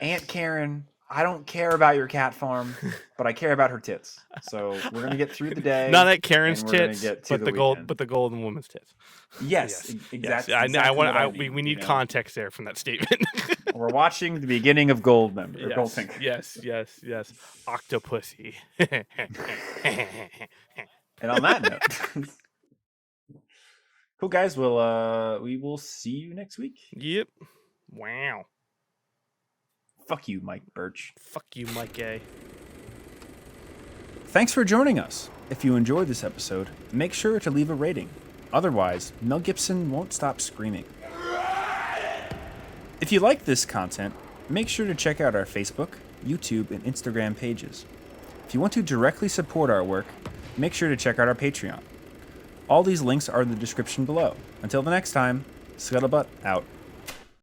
Aunt Karen, I don't care about your cat farm, but I care about her tits. So we're gonna get through the day. Not at Karen's tits, but the golden woman's tits. Yes. Exactly. Yes. We need context there from that statement. We're watching the beginning of Goldfinger. Yes. Octopussy. And on that note, cool guys. We will see you next week. Yep. Wow. Fuck you, Mike Birch. Fuck you, Mike A. Thanks for joining us. If you enjoyed this episode, make sure to leave a rating. Otherwise, Mel Gibson won't stop screaming. If you like this content, make sure to check out our Facebook, YouTube, and Instagram pages. If you want to directly support our work, make sure to check out our Patreon. All these links are in the description below. Until the next time, Scuttlebutt out.